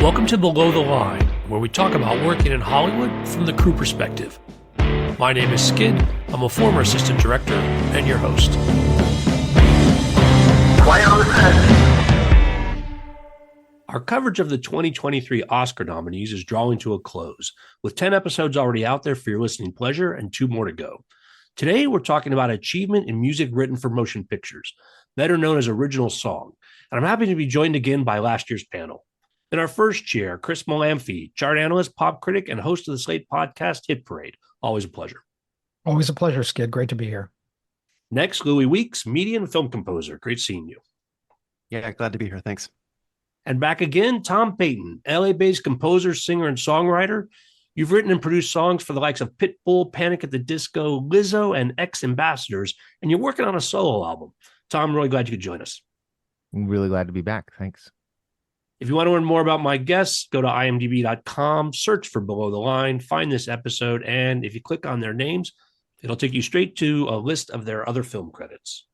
Welcome to Below the Line, where we talk about working in Hollywood from the crew perspective. My name is Skid. I'm a former assistant director and your host. Quiet on the set. Our coverage of the 2023 Oscar nominees is drawing to a close, with 10 episodes already out there for your listening pleasure and 2 more to go. Today, we're talking about achievement in music written for motion pictures, better known as original song, and I'm happy to be joined again by last year's panel. In our first chair, Chris Molanphy, chart analyst, pop critic, and host of the Slate podcast Hit Parade. Always a pleasure. Always a pleasure, Skid. Great to be here. Next, Louis Weeks, media and film composer. Great seeing you. Yeah, glad to be here. Thanks. And back again, Tom Peyton, LA-based composer, singer, and songwriter. You've written and produced songs for the likes of Pitbull, Panic at the Disco, Lizzo, and Ex-Ambassadors, and you're working on a solo album. Tom, I'm really glad you could join us. I'm really glad to be back. Thanks. If you want to learn more about my guests, go to imdb.com, search for Below the Line, find this episode, and if you click on their names, it'll take you straight to a list of their other film credits.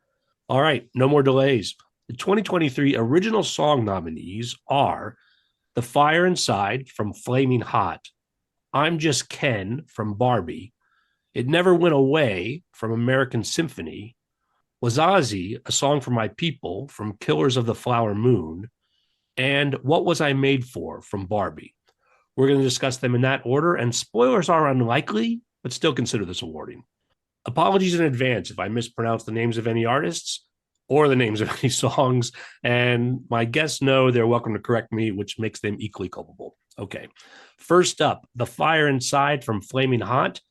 All right, no more delays. The 2023 original song nominees are The Fire Inside from Flamin Hot, I'm Just Ken from Barbie, It Never Went Away from American Symphony, Wahzhazhe, A Song for My People from Killers of the Flower Moon, and What Was I Made For from Barbie. We're going to discuss them in that order, and spoilers are unlikely, but still consider this awarding. Apologies in advance if I mispronounce the names of any artists or the names of any songs, and my guests know they're welcome to correct me, which makes them equally culpable. Okay, first up, The Fire Inside from Flamin Hot,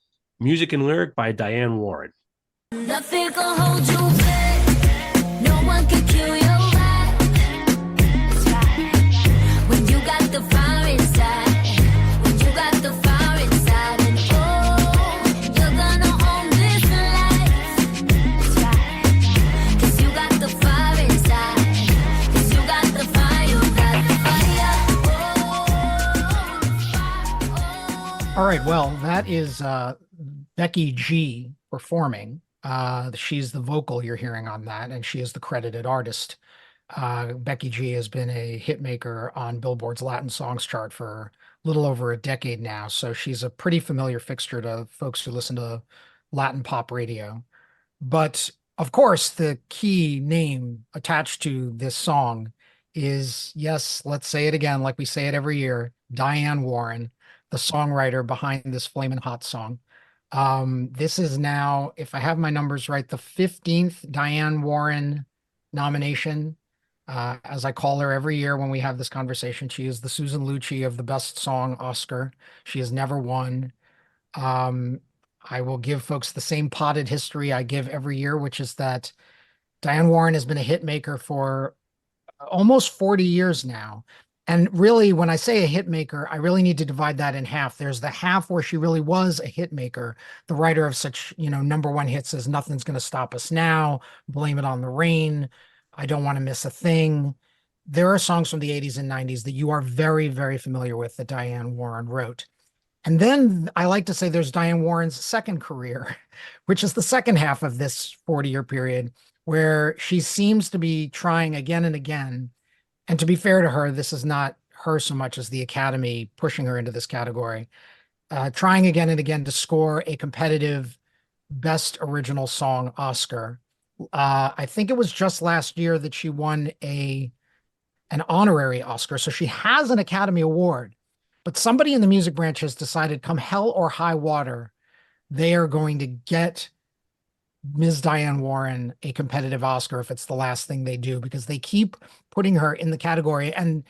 music and lyric by Diane Warren. Nothing can hold you back. No one can kill your vibe. When you got the fire inside. When you got the fire inside. And oh, you're gonna own this life. 'Cause you got the fire inside. 'Cause you got the fire. You got the fire. All right, well, that is Becky G performing. She's the vocal you're hearing on that, and she is the credited artist. Becky G has been a hit maker on Billboard's Latin Songs chart for a little over a decade now, so she's a pretty familiar fixture to folks who listen to Latin pop radio. But, of course, the key name attached to this song is, yes, let's say it again like we say it every year, Diane Warren, the songwriter behind this Flamin' Hot song. This is now, if I have my numbers right, the 15th Diane Warren nomination. As I call her every year when we have this conversation, she is the Susan Lucci of the Best Song Oscar. She has never won. I will give folks the same potted history I give every year, which is that Diane Warren has been a hit maker for almost 40 years now. And really, when I say a hit maker, I really need to divide that in half. There's the half where she really was a hit maker, the writer of such, number one hits as Nothing's Gonna Stop Us Now, Blame It on the Rain, I Don't Want to Miss a Thing. There are songs from the 80s and 90s that you are very, very familiar with that Diane Warren wrote. And then I like to say there's Diane Warren's second career, which is the second half of this 40-year period, where she seems to be trying again and again. And to be fair to her, this is not her so much as the Academy pushing her into this category, trying again and again to score a competitive Best Original Song Oscar. I think it was just last year that she won an honorary Oscar. So she has an Academy Award, but somebody in the music branch has decided, come hell or high water, they are going to get Ms. Diane Warren a competitive Oscar if it's the last thing they do, because they keep putting her in the category. And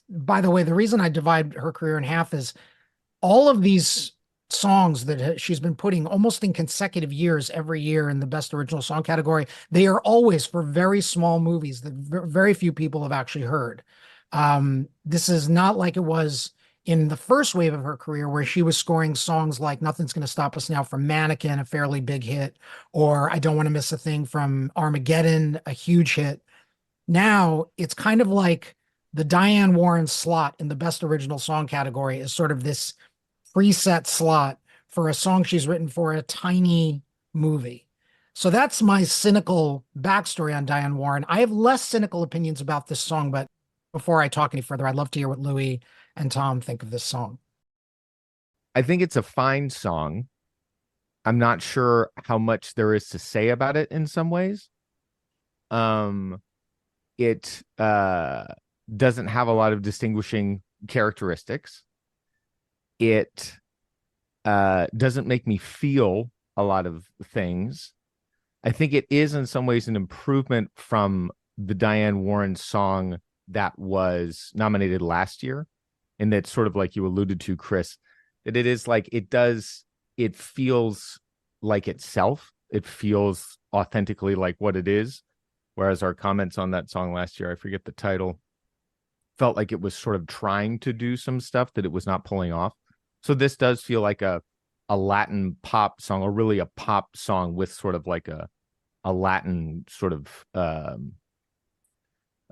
by the way, the reason I divide her career in half is all of these songs that she's been putting almost in consecutive years every year in the Best Original Song category, they are always for very small movies that very few people have actually heard. This is not like it was in the first wave of her career, where she was scoring songs like Nothing's Gonna Stop Us Now from Mannequin, a fairly big hit, or I Don't Want to Miss a Thing from Armageddon, a huge hit. Now it's kind of like the Diane Warren slot in the Best Original Song category is sort of this preset slot for a song she's written for a tiny movie. So that's my cynical backstory on Diane Warren. I have less cynical opinions about this song, but before I talk any further, I'd love to hear what Louis and Tom think of this song? I think it's a fine song. I'm not sure how much there is to say about it in some ways. It doesn't have a lot of distinguishing characteristics. It doesn't make me feel a lot of things. I think it is in some ways an improvement from the Diane Warren song that was nominated last year. And that's sort of like you alluded to, Chris, that it is like it feels like itself. It feels authentically like what it is. Whereas our comments on that song last year, I forget the title, felt like it was sort of trying to do some stuff that it was not pulling off. So this does feel like a Latin pop song, or really a pop song with sort of like a Latin sort of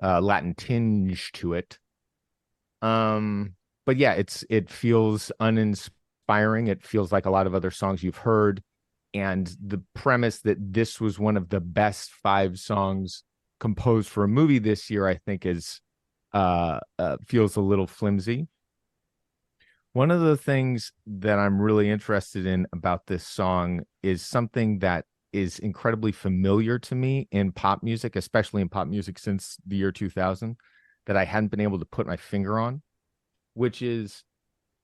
Latin tinge to it. But yeah, it feels uninspiring. It feels like a lot of other songs you've heard. And the premise that this was one of the best 5 songs composed for a movie this year, I think is feels a little flimsy. One of the things that I'm really interested in about this song is something that is incredibly familiar to me in pop music, especially in pop music since the year 2000, that I hadn't been able to put my finger on, which is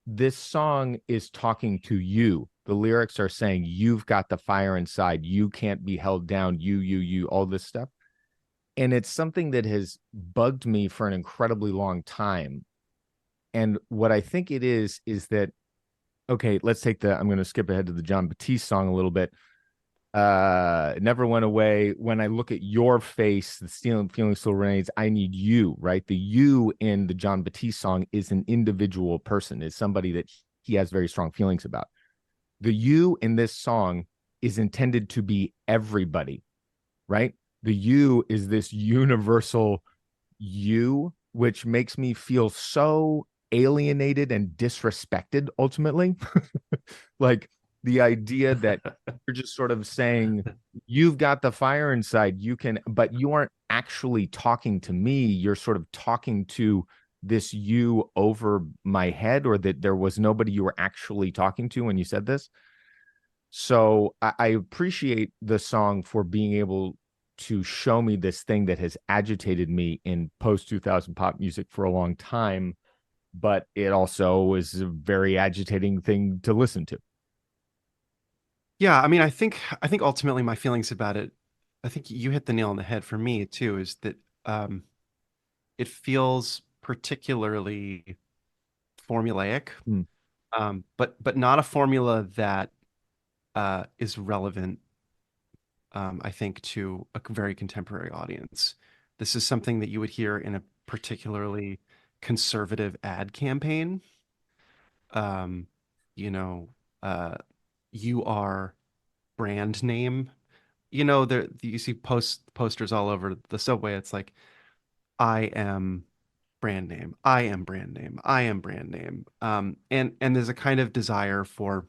this song is talking to you. The lyrics are saying, you've got the fire inside. You can't be held down. You, all this stuff. And it's something that has bugged me for an incredibly long time. And what I think it is that, okay, let's take I'm going to skip ahead to the John Batiste song a little bit. It never went away. When I look at your face, the feeling still remains. I need you, right? The you in the John Batiste song is an individual person, is somebody that he has very strong feelings about. The you in this song is intended to be everybody, right? The you is this universal you, which makes me feel so alienated and disrespected ultimately. Like the idea that you're just sort of saying, you've got the fire inside, you can, but you aren't actually talking to me. You're sort of talking to this you over my head, or that there was nobody you were actually talking to when you said this. So I appreciate the song for being able to show me this thing that has agitated me in post 2000 pop music for a long time, but it also is a very agitating thing to listen to. Yeah, I mean, I think ultimately my feelings about it, I think you hit the nail on the head for me too, is that it feels particularly formulaic, but not a formula that is relevant, I think, to a very contemporary audience. This is something that you would hear in a particularly conservative ad campaign. You are brand name. You see posters all over the subway. It's like, I am brand name. I am brand name. I am brand name. And there's a kind of desire for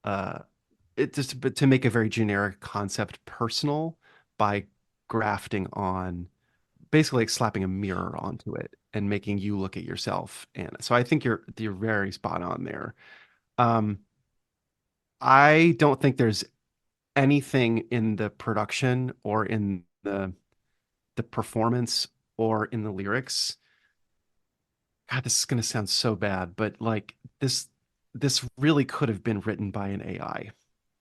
it just to make a very generic concept personal by grafting on, basically like slapping a mirror onto it and making you look at yourself. And so I think you're very spot on there. I don't think there's anything in the production or in the performance or in the lyrics. God, this is going to sound so bad, but like this really could have been written by an AI.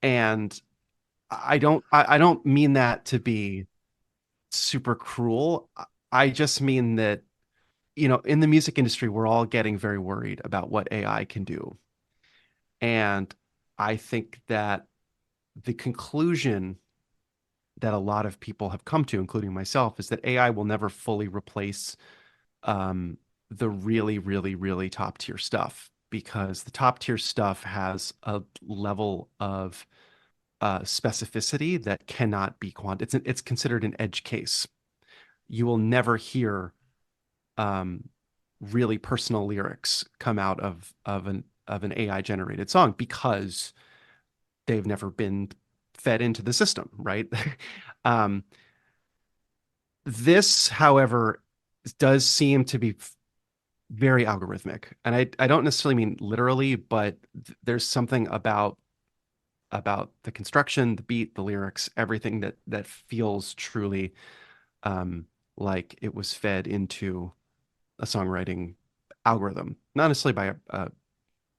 And I don't mean that to be super cruel. I just mean that, in the music industry, we're all getting very worried about what AI can do. And I think that the conclusion that a lot of people have come to, including myself, is that AI will never fully replace the really, really, really top tier stuff, because the top tier stuff has a level of specificity that cannot be it's considered an edge case. You will never hear really personal lyrics come out of an AI generated song, because they've never been fed into the system, right? This, however, does seem to be very algorithmic. And I don't necessarily mean literally, but there's something about the construction, the beat, the lyrics, everything that feels truly like it was fed into a songwriting algorithm, not necessarily by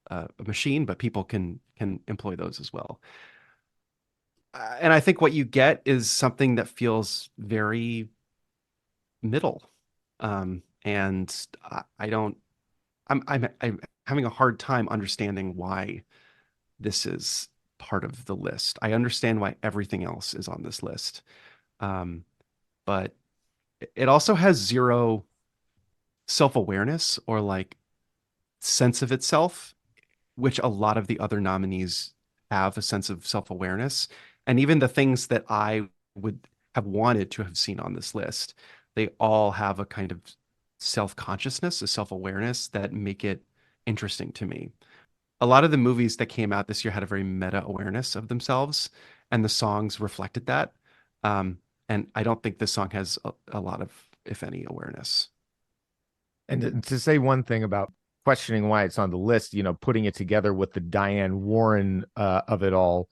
a machine, but people can employ those as well. And I think what you get is something that feels very middle. And I don't, I'm having a hard time understanding why this is part of the list. I understand why everything else is on this list. But it also has zero self-awareness or like sense of itself, which a lot of the other nominees have a sense of self-awareness. And even the things that I would have wanted to have seen on this list, they all have a kind of self-consciousness, a self-awareness that make it interesting to me. A lot of the movies that came out this year had a very meta awareness of themselves, and the songs reflected that. And I don't think this song has a lot of, if any, awareness. And to say one thing about questioning why it's on the list, putting it together with the Diane Warren of it all,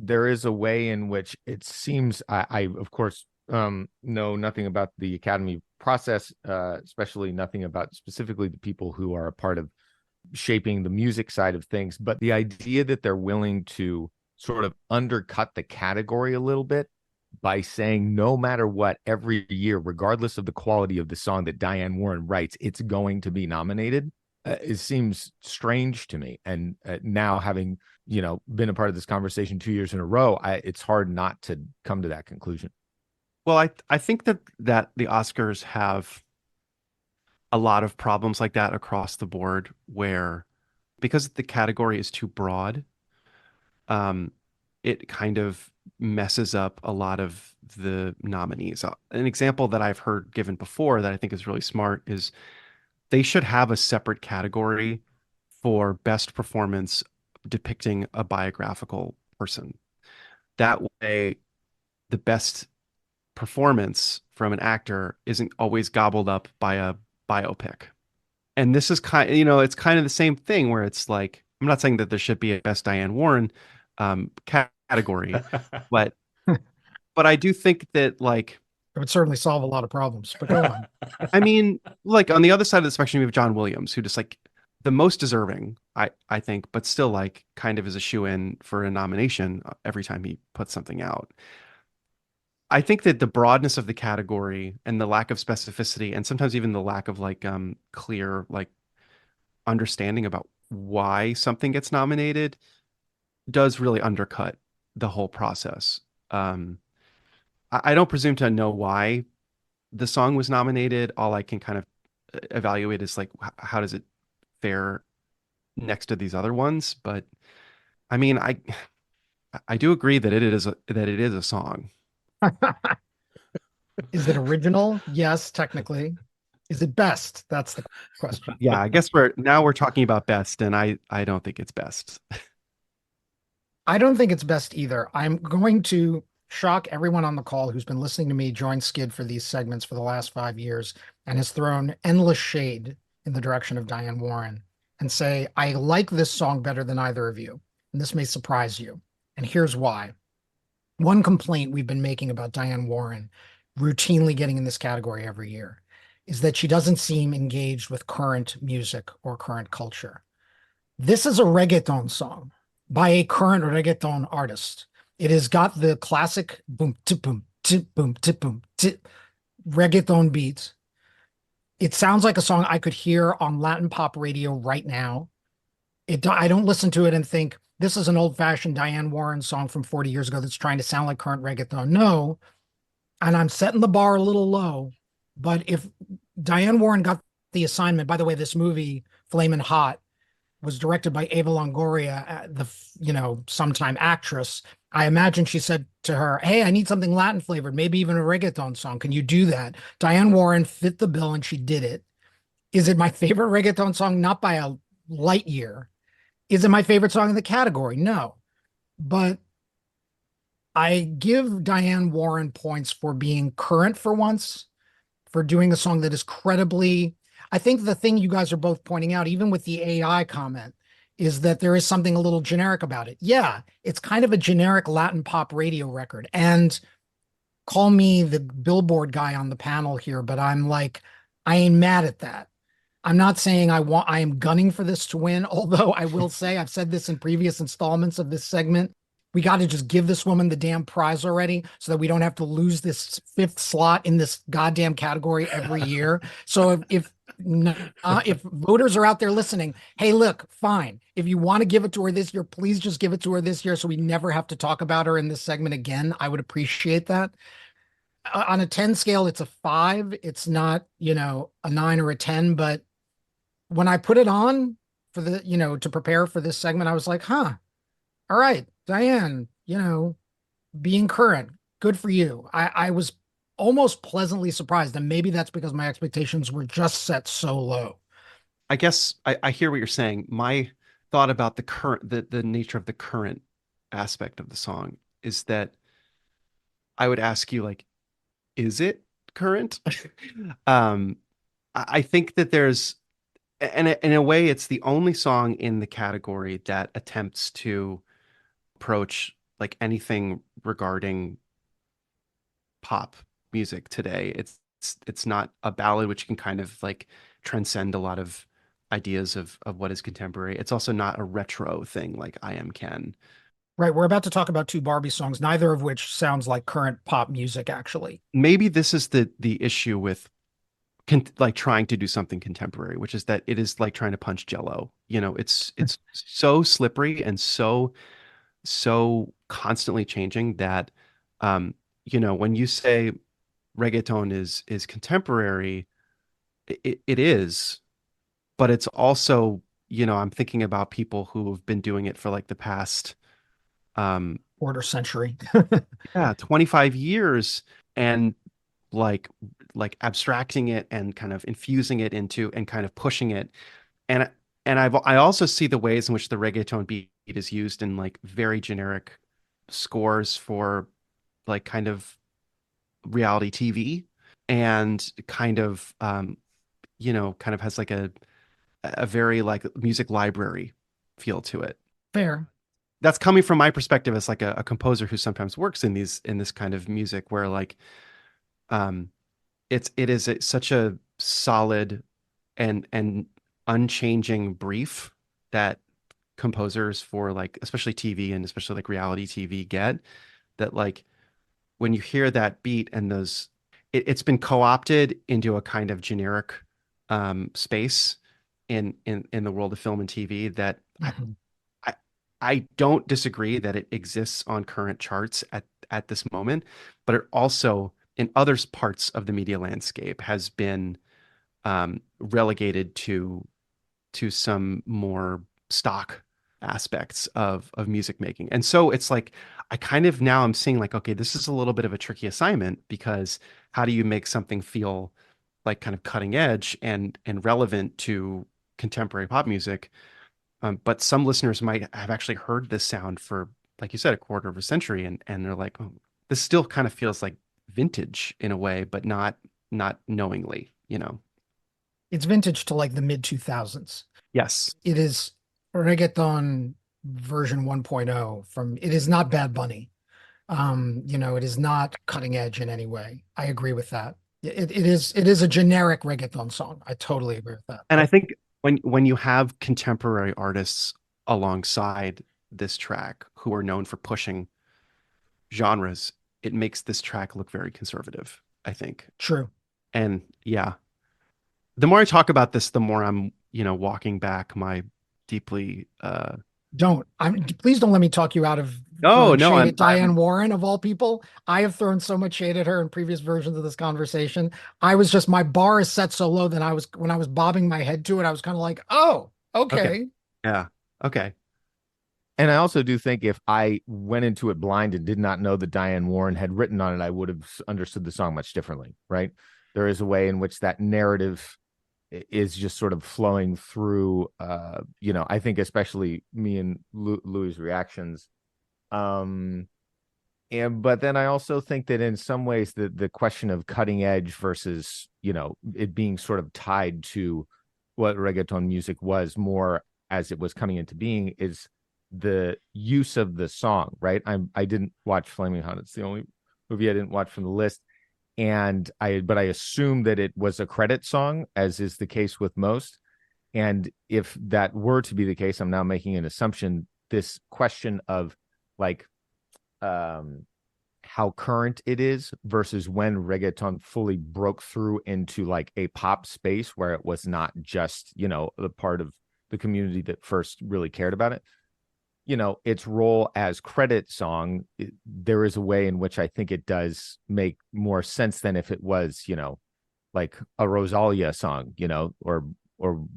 there is a way in which it seems, I of course, know nothing about the Academy process, especially nothing about specifically the people who are a part of shaping the music side of things. But the idea that they're willing to sort of undercut the category a little bit by saying no matter what, every year, regardless of the quality of the song that Diane Warren writes, it's going to be nominated. It seems strange to me. And now having, been a part of this conversation 2 years in a row, it's hard not to come to that conclusion. Well, I think that the Oscars have a lot of problems like that across the board, where because the category is too broad, it kind of messes up a lot of the nominees. An example that I've heard given before that I think is really smart is they should have a separate category for best performance depicting a biographical person. That way, the best performance from an actor isn't always gobbled up by a biopic. And this is it's kind of the same thing where it's like, I'm not saying that there should be a best Diane Warren category, but I do think that like It would certainly solve a lot of problems, but go on. I mean, like on the other side of the spectrum, you have John Williams, who just like the most deserving, I think, but still like kind of is a shoe-in for a nomination every time he puts something out. I think that the broadness of the category and the lack of specificity, and sometimes even the lack of like clear like understanding about why something gets nominated, does really undercut the whole process. I don't presume to know why the song was nominated. All I can kind of evaluate is like how does it fare next to these other ones. But I mean, I do agree that it is a song. Is it original? Yes, technically. Is it best? That's the question. Yeah, I guess we're talking about best, and I don't think it's best. I don't think it's best either. I'm going to shock everyone on the call who's been listening to me join Skid for these segments for the last 5 years and has thrown endless shade in the direction of Diane Warren and say, I like this song better than either of you. And this may surprise you. And here's why. One complaint we've been making about Diane Warren routinely getting in this category every year is that she doesn't seem engaged with current music or current culture. This is a reggaeton song by a current reggaeton artist. It has got the classic boom, tip, boom, tip, boom, tip, boom, tip reggaeton beats. It sounds like a song I could hear on Latin pop radio right now. I don't listen to it and think, this is an old-fashioned Diane Warren song from 40 years ago that's trying to sound like current reggaeton. No, and I'm setting the bar a little low, but if Diane Warren got the assignment, by the way, this movie, Flamin Hot, was directed by Ava Longoria, the sometime actress. I imagine she said to her, hey, I need something Latin flavored, maybe even a reggaeton song. Can you do that? Diane Warren fit the bill and she did it. Is it my favorite reggaeton song? Not by a light year. Is it my favorite song in the category? No. But I give Diane Warren points for being current for once, for doing a song that is credibly I think the thing you guys are both pointing out, even with the AI comment, is that there is something a little generic about it. Yeah, it's kind of a generic Latin pop radio record. And call me the Billboard guy on the panel here, but I'm like, I ain't mad at that. I'm not saying I am gunning for this to win, although I will say, I've said this in previous installments of this segment. We got to just give this woman the damn prize already so that we don't have to lose this fifth slot in this goddamn category every year. So if voters are out there listening, hey, look, fine. If you want to give it to her this year, please just give it to her this year so we never have to talk about her in this segment again. I would appreciate that. On a 10 scale, it's a 5. It's not, a 9 or a 10, but when I put it on for to prepare for this segment, I was like, all right, Diane, being current, good for you. I was almost pleasantly surprised, and maybe that's because my expectations were just set so low. I guess I hear what you're saying. My thought about the nature of the current aspect of the song is that I would ask you, like, is it current? I think that there's, and in a way, it's the only song in the category that attempts to approach like anything regarding pop music today. It's not a ballad, which can kind of like transcend a lot of ideas of what is contemporary. It's also not a retro thing like I Am Ken. Right, we're about to talk about 2 Barbie songs, neither of which sounds like current pop music, actually. Maybe this is the issue with like trying to do something contemporary, which is that it is like trying to punch jello. It's so slippery and so constantly changing that when you say reggaeton is contemporary, it is, but it's also, I'm thinking about people who have been doing it for like the past quarter century. 25 years, and like abstracting it and kind of infusing it into and kind of pushing it. And I also see the ways in which the reggaeton beat is used in like very generic scores for like kind of reality TV, and kind of kind of has like a very like music library feel to it. Fair. That's coming from my perspective as like a composer who sometimes works in this kind of music where like it is such a solid and unchanging brief that composers for like especially TV and especially like reality TV get, that like when you hear that beat and those it's been co-opted into a kind of generic space in the world of film and TV that Mhm. I don't disagree that it exists on current charts at this moment, but it also in other parts of the media landscape has been relegated to some more stock aspects of music making. And so it's like I kind of now I'm seeing like, okay, this is a little bit of a tricky assignment, because how do you make something feel like kind of cutting edge and relevant to contemporary pop music? But some listeners might have actually heard this sound for, like you said, a quarter of a century, and they're like, oh, this still kind of feels like vintage in a way, but not knowingly, It's vintage to like the mid 2000s. Yes. It is reggaeton version 1.0 it is not Bad Bunny. It is not cutting edge in any way. I agree with that. It is a generic reggaeton song. I totally agree with that. And I think when you have contemporary artists alongside this track who are known for pushing genres, it makes this track look very conservative, I think. True. And yeah, the more I talk about this, the more I'm, walking back my deeply please don't let me talk you out of no, shade at Diane Warren of all people. I have thrown so much shade at her in previous versions of this conversation. My bar is set so low that when I was bobbing my head to it, I was kind of like, oh, okay. Yeah. Okay. And I also do think if I went into it blind and did not know that Diane Warren had written on it, I would have understood the song much differently, right? There is a way in which that narrative is just sort of flowing through, I think especially me and Louis' reactions. but then I also think that in some ways the question of cutting edge versus, it being sort of tied to what reggaeton music was more as it was coming into being is the use of the song, right? I didn't watch Flamin Hot. It's the only movie I didn't watch from the list. But I assume that it was a credit song, as is the case with most. And if that were to be the case, I'm now making an assumption, this question of like how current it is versus when reggaeton fully broke through into like a pop space where it was not just, the part of the community that first really cared about it. Its role as credit song, there is a way in which I think it does make more sense than if it was, like a Rosalia song, or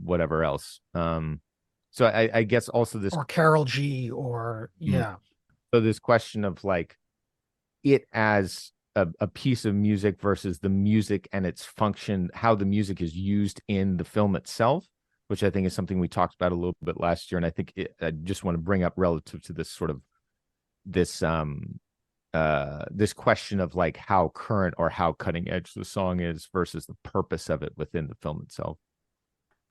whatever else. So I guess also this, or Carol G, or yeah. so this question of like it as a piece of music versus the music and its function, how the music is used in the film itself, which I think is something we talked about a little bit last year. And I think I just want to bring up relative to this sort of this question of like how current or how cutting edge the song is versus the purpose of it within the film itself.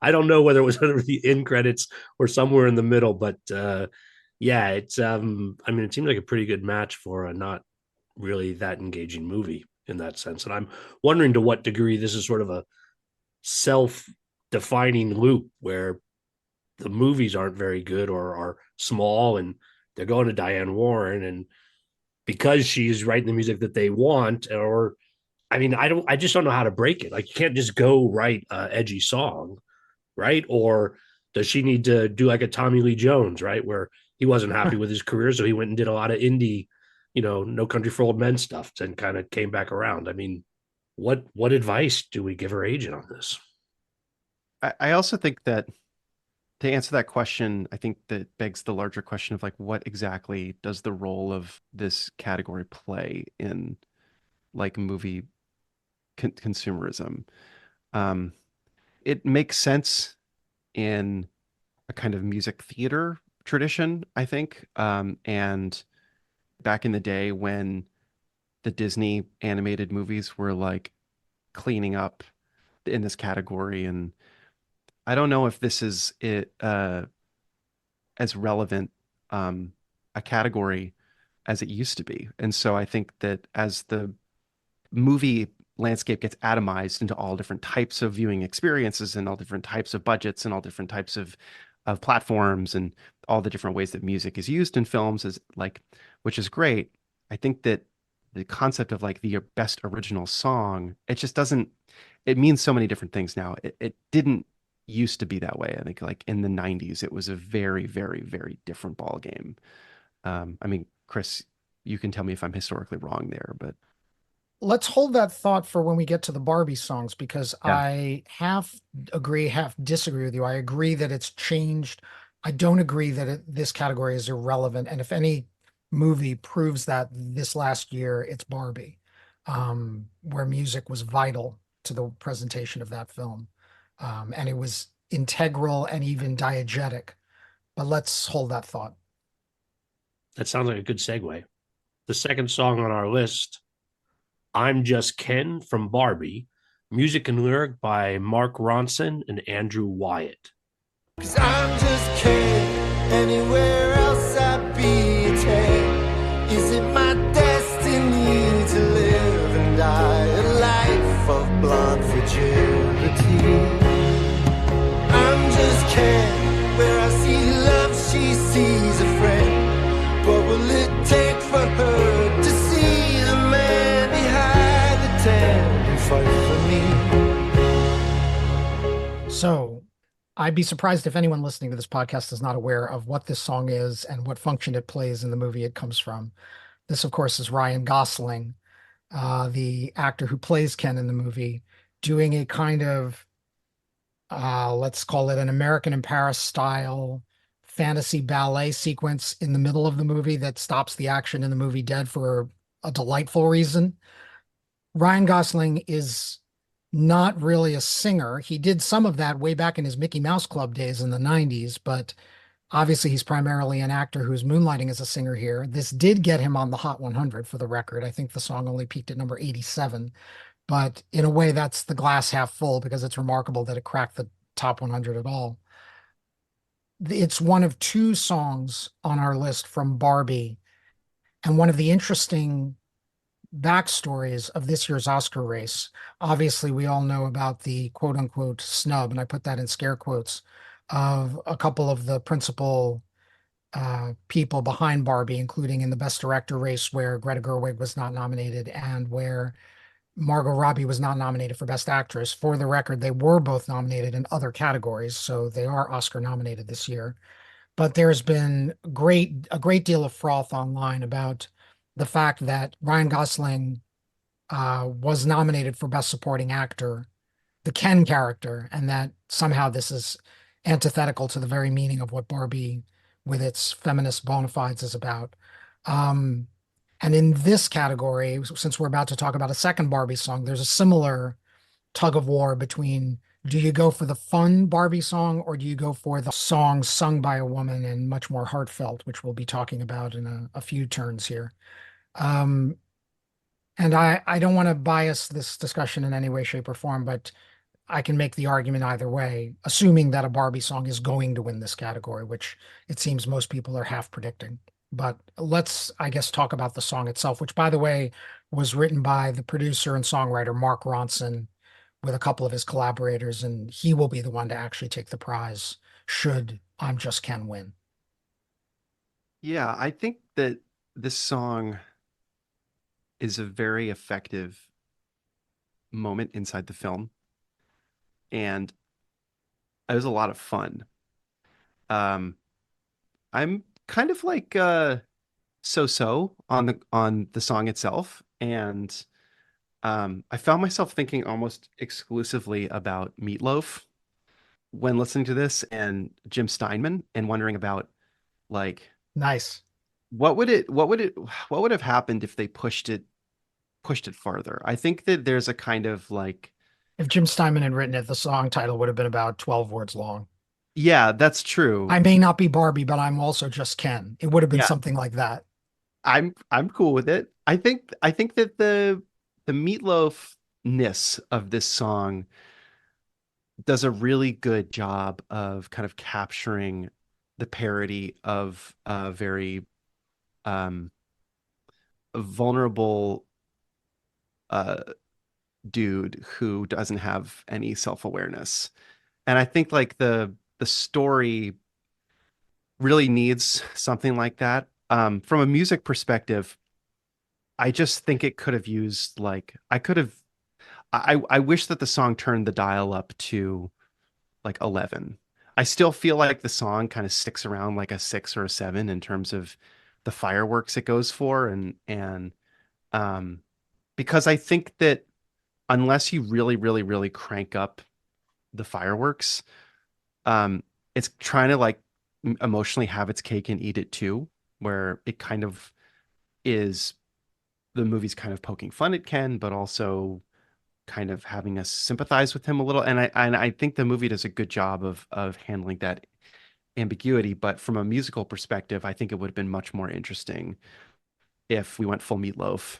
I don't know whether it was under the end credits or somewhere in the middle, but yeah, it's I mean, it seemed like a pretty good match for a not really that engaging movie in that sense. And I'm wondering to what degree this is sort of a self-defining loop where the movies aren't very good or are small, and they're going to Diane Warren, and because she's writing the music that they want, or I just don't know how to break it. Like, you can't just go write a edgy song, right? Or does she need to do like a Tommy Lee Jones, right? Where he wasn't happy with his career, so he went and did a lot of indie, No Country for Old Men stuff, and kind of came back around. I mean, what advice do we give her agent on this? I also think that to answer that question, I think that begs the larger question of like, what exactly does the role of this category play in like movie consumerism? It makes sense in a kind of music theater tradition, I think. And back in the day when the Disney animated movies were like cleaning up in this category, and I don't know if this is as relevant a category as it used to be. And so I think that as the movie landscape gets atomized into all different types of viewing experiences and all different types of budgets and all different types of platforms and all the different ways that music is used in films, is like, which is great. I think that the concept of like the best original song, it just doesn't, it means so many different things now. It didn't used to be that way. I think like in the 90s, it was a very, very, very different ball game. I mean, Chris, you can tell me if I'm historically wrong there, but Let's hold that thought for when we get to the Barbie songs, because Yeah. I half agree, half disagree with you. I agree that it's changed. I don't agree that this category is irrelevant. And if any movie proves that this last year, it's Barbie, where music was vital to the presentation of that film. And it was integral and even diegetic. But let's hold that thought. That sounds like a good segue. The second song on our list, I'm Just Ken from Barbie, music and lyric by Mark Ronson and Andrew Wyatt. 'Cause I'm just Ken, anywhere else I'd be a 10. Is it my destiny to live and die a life of blonde fragility? I'm just Ken, where I see love, she sees a friend. What will it take for her to see the man behind the tent and fight for me? So I'd be surprised if anyone listening to this podcast is not aware of what this song is and what function it plays in the movie it comes from. This, of course, is Ryan Gosling, the actor who plays Ken in the movie, doing a kind of, let's call it an American in Paris style fantasy ballet sequence in the middle of the movie that stops the action in the movie dead for a delightful reason. Ryan Gosling is not really a singer. He did some of that way back in his Mickey Mouse Club days in the 90s, but Obviously, he's primarily an actor who's moonlighting as a singer here. This did get him on the Hot 100 for the record. I think the song only peaked at number 87, but in a way, that's the glass half full because it's remarkable that it cracked the top 100 at all. It's one of two songs on our list from Barbie. And one of the interesting backstories of this year's Oscar race, obviously, we all know about the quote unquote snub, and I put that in scare quotes, of a couple of the principal people behind Barbie, including in the Best Director race where Greta Gerwig was not nominated and where Margot Robbie was not nominated for Best Actress. For the record, they were both nominated in other categories, so they are Oscar nominated this year. But there's been a great deal of froth online about the fact that Ryan Gosling was nominated for Best Supporting Actor, the Ken character, and that somehow this is antithetical to the very meaning of what Barbie, with its feminist bona fides, is about. And in this category, since we're about to talk about a second Barbie song, there's a similar tug of war between, do you go for the fun Barbie song or do you go for the song sung by a woman and much more heartfelt, which we'll be talking about in a few turns here. And I don't want to bias this discussion in any way, shape, or form, but I can make the argument either way, assuming that a Barbie song is going to win this category, which it seems most people are half predicting. But let's, I guess, talk about the song itself, which, by the way, was written by the producer and songwriter Mark Ronson with a couple of his collaborators, and he will be the one to actually take the prize should I'm Just Ken win. Yeah, I think that this song is a very effective moment inside the film, and it was a lot of fun. I'm kind of like so-so on the song itself, and I found myself thinking almost exclusively about Meatloaf when listening to this and Jim Steinman, and wondering about, like, Nice. what would have happened if they pushed it farther. I think that there's a kind of like, If Jim Steinman had written it, the song title would have been about 12 words long. yeah, that's true. I may not be Barbie, but I'm also just Ken. It would have been Yeah. something like that. I'm cool with it. I think that the Meatloaf-ness of this song does a really good job of kind of capturing the parody of a very vulnerable dude who doesn't have any self-awareness. And I think like the story really needs something like that. From a music perspective, I just think it could have used, like, I wish that the song turned the dial up to like 11. I still feel like the song kind of sticks around like a 6 or a 7 in terms of the fireworks it goes for, and because I think that unless you really, really, really crank up the fireworks, it's trying to like emotionally have its cake and eat it too, where it kind of is, the movie's kind of poking fun at Ken, but also kind of having us sympathize with him a little. And I think the movie does a good job of handling that ambiguity. But from a musical perspective, I think it would have been much more interesting if we went full Meatloaf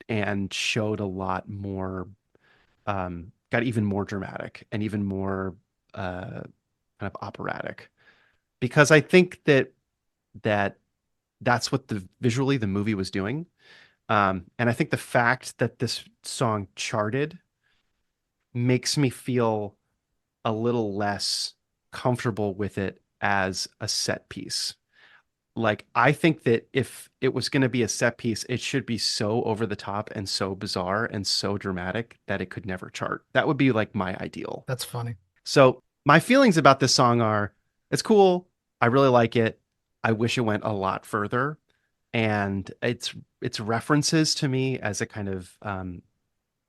and showed a lot more, got even more dramatic and even more kind of operatic, because I think that's what visually the movie was doing. And I think the fact that this song charted makes me feel a little less comfortable with it as a set piece. Like, I think that if it was going to be a set piece, it should be so over the top and so bizarre and so dramatic that it could never chart. That would be like my ideal. That's funny. So my feelings about this song are, it's cool. I really like it. I wish it went a lot further. And it's references to me as a kind of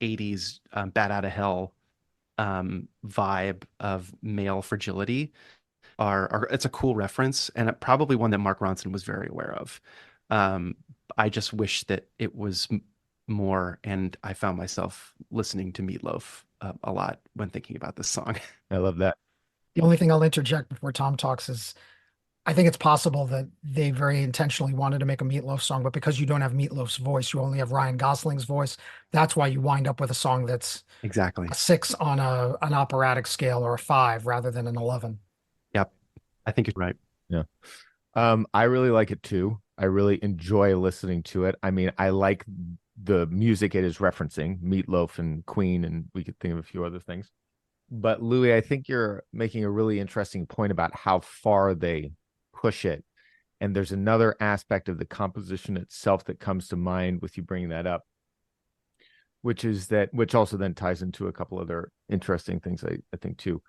80s Bat Out of Hell vibe of male fragility are it's a cool reference, and probably one that Mark Ronson was very aware of. I just wish that it was more, and I found myself listening to Meatloaf a lot when thinking about this song. I love that. The only thing I'll interject before Tom talks is I think it's possible that they very intentionally wanted to make a Meatloaf song, but because you don't have Meatloaf's voice, you only have Ryan Gosling's voice. That's why you wind up with a song that's Exactly. a 6 on an operatic scale or a 5 rather than an 11. Yep. I think you're right. Yeah. I really like it too. I really enjoy listening to it. I mean, I like the music it is referencing, Meatloaf and Queen, and we could think of a few other things. But Louis, I think you're making a really interesting point about how far they push it. And there's another aspect of the composition itself that comes to mind with you bringing that up, which also then ties into a couple other interesting things, I think too.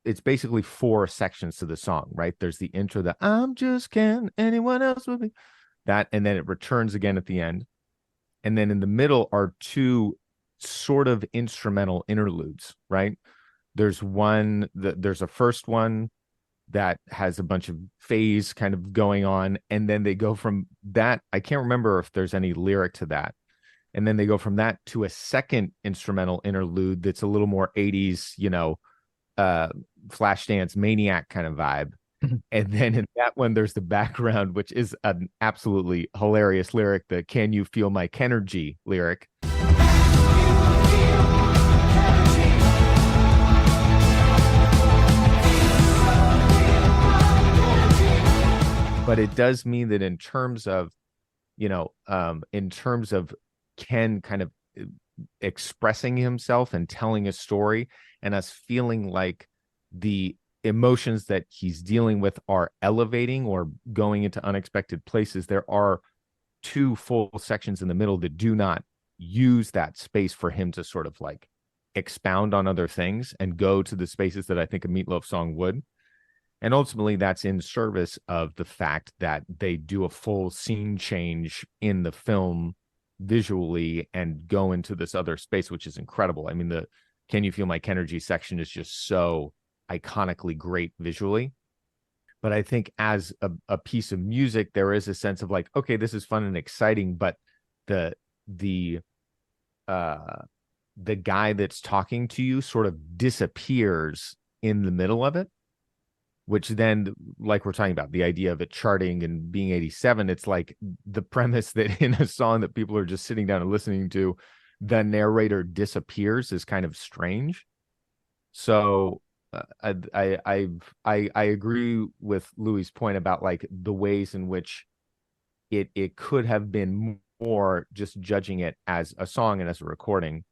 It's basically 4 sections to the song, right? There's the intro, that I'm just can anyone else with me, that, and then it returns again at the end. And then in the middle are 2 sort of instrumental interludes, right? There's a first one that has a bunch of phase kind of going on. And then they go from that. I can't remember if there's any lyric to that. And then they go from that to a second instrumental interlude that's a little more 80s, Flashdance Maniac kind of vibe. And then in that one, there's the background, which is an absolutely hilarious lyric, the "Can you feel my Kenergy" lyric. But it does mean that in terms of Ken kind of expressing himself and telling a story, and us feeling like the emotions that he's dealing with are elevating or going into unexpected places, there are 2 full sections in the middle that do not use that space for him to sort of like expound on other things and go to the spaces that I think a Meatloaf song would. And ultimately, that's in service of the fact that they do a full scene change in the film visually and go into this other space, which is incredible. I mean, the "Can you feel my Kenergy" section is just so iconically great visually. But I think as a piece of music, there is a sense of like, okay, this is fun and exciting, but the guy that's talking to you sort of disappears in the middle of it, which then, like we're talking about, the idea of it charting and being 87, it's like the premise that in a song that people are just sitting down and listening to, the narrator disappears is kind of strange. So I agree with Louis' point about like the ways in which it could have been more just judging it as a song and as a recording.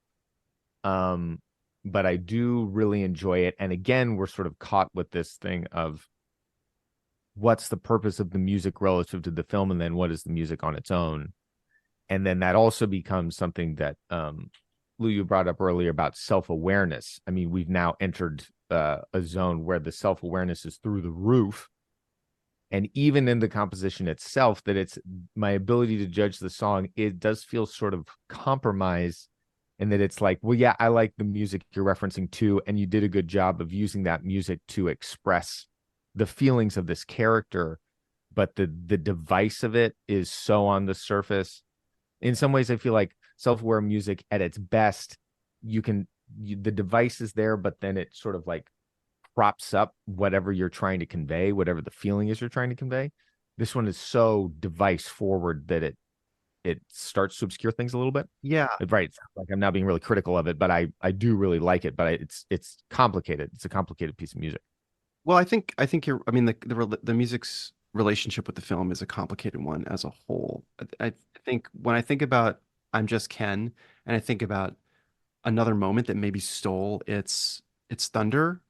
But I do really enjoy it. And again, we're sort of caught with this thing of what's the purpose of the music relative to the film, and then what is the music on its own. And then that also becomes something that Lou, you brought up earlier about self-awareness. I mean, we've now entered a zone where the self-awareness is through the roof. And even in the composition itself, that it's my ability to judge the song, it does feel sort of compromised. And that it's like, well, yeah, I like the music you're referencing too, and you did a good job of using that music to express the feelings of this character, but the device of it is so on the surface. In some ways, I feel like self-aware music at its best, the device is there, but then it sort of like props up whatever you're trying to convey, whatever the feeling is you're trying to convey. This one is so device forward that it starts to obscure things a little bit. Yeah. Right. Like I'm now being really critical of it, but I do really like it, but it's complicated. It's a complicated piece of music. Well, I think the music's relationship with the film is a complicated one as a whole. I think when I think about I'm Just Ken, and I think about another moment that maybe stole its thunder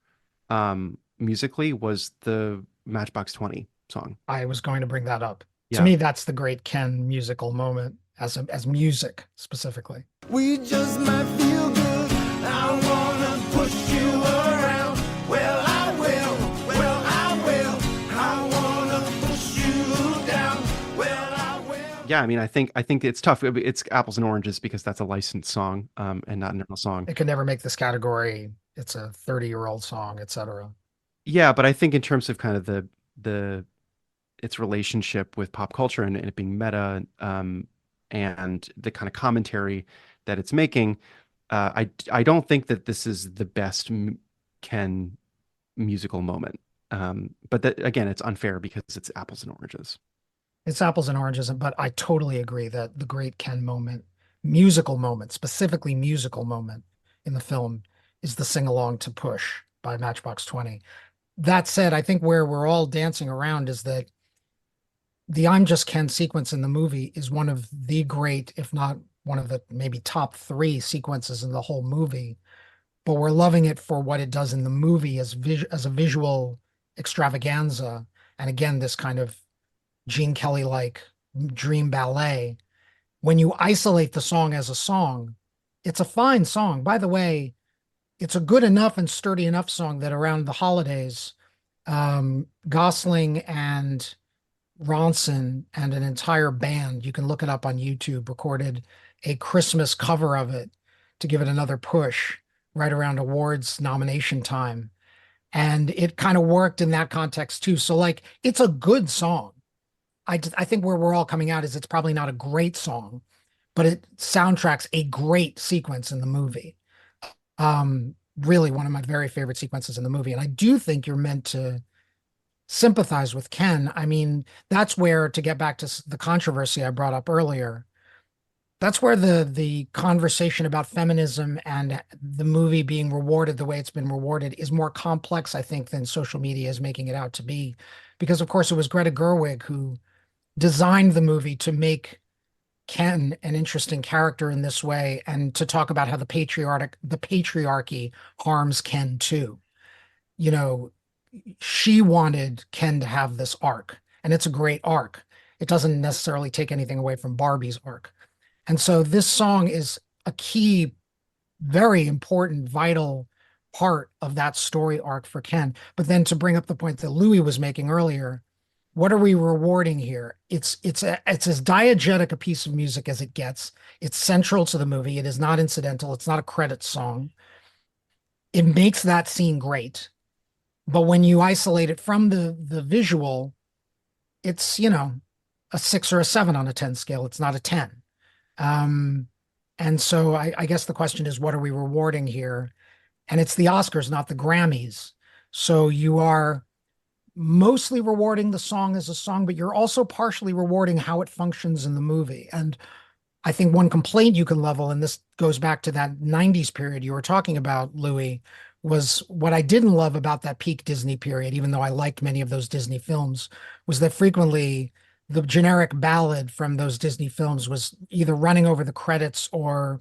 musically, was the Matchbox 20 song. I was going to bring that up. Yeah. To me, that's the great Ken musical moment as music specifically. We just might feel good. I wanna push you around. Well, I will. Well, I will. I wanna push you down. Well, I will. Yeah, I mean, I think it's tough. It's apples and oranges because that's a licensed song, and not an original song. It could never make this category. It's a 30-year-old song, etc. Yeah, but I think in terms of kind of the its relationship with pop culture and it being meta, and the kind of commentary that it's making, I don't think that this is the best Ken musical moment. But that, again, it's unfair because it's apples and oranges. It's apples and oranges, but I totally agree that the great Ken moment, musical moment, specifically musical moment in the film, is the sing along to Push by Matchbox 20. That said, I think where we're all dancing around is that the I'm Just Ken sequence in the movie is one of the great, if not one of the maybe top 3 sequences in the whole movie. But we're loving it for what it does in the movie as a visual extravaganza. And again, this kind of Gene Kelly-like dream ballet. When you isolate the song as a song, it's a fine song. By the way, it's a good enough and sturdy enough song that around the holidays, Gosling and Ronson and an entire band, you can look it up on YouTube, recorded a Christmas cover of it to give it another push right around awards nomination time. And it kind of worked in that context too. So like, it's a good song. I think where we're all coming out is it's probably not a great song, but it soundtracks a great sequence in the movie. Really one of my very favorite sequences in the movie. And I do think you're meant to sympathize with Ken. I mean, that's where, to get back to the controversy I brought up earlier, that's where the conversation about feminism and the movie being rewarded the way it's been rewarded is more complex, I think, than social media is making it out to be. Because, of course, it was Greta Gerwig who designed the movie to make Ken an interesting character in this way and to talk about how the patriarchy harms Ken too. You know, she wanted Ken to have this arc, and it's a great arc. It doesn't necessarily take anything away from Barbie's arc. And so this song is a key, very important, vital part of that story arc for Ken. But then to bring up the point that Louis was making earlier, what are we rewarding here? It's as diegetic a piece of music as it gets. It's central to the movie. It is not incidental. It's not a credit song. It makes that scene great. But when you isolate it from the visual, it's, you know, a 6 or a 7 on a 10 scale. It's not a 10. And so I guess the question is, what are we rewarding here? And it's the Oscars, not the Grammys. So you are mostly rewarding the song as a song, but you're also partially rewarding how it functions in the movie. And I think one complaint you can level, and this goes back to that 90s period you were talking about, Louis, was what I didn't love about that peak Disney period, even though I liked many of those Disney films, was that frequently the generic ballad from those Disney films was either running over the credits or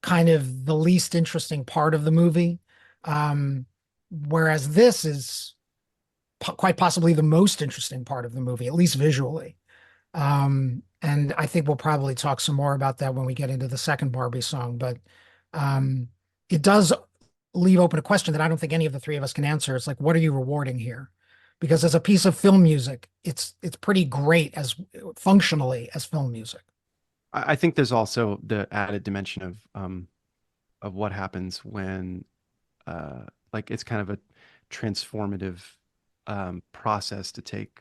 kind of the least interesting part of the movie. Whereas this is quite possibly the most interesting part of the movie, at least visually. And I think we'll probably talk some more about that when we get into the second Barbie song, but it does leave open a question that I don't think any of the 3 of us can answer. It's like, what are you rewarding here? Because as a piece of film music, it's pretty great as functionally as film music. I think there's also the added dimension of what happens when like it's kind of a transformative process to take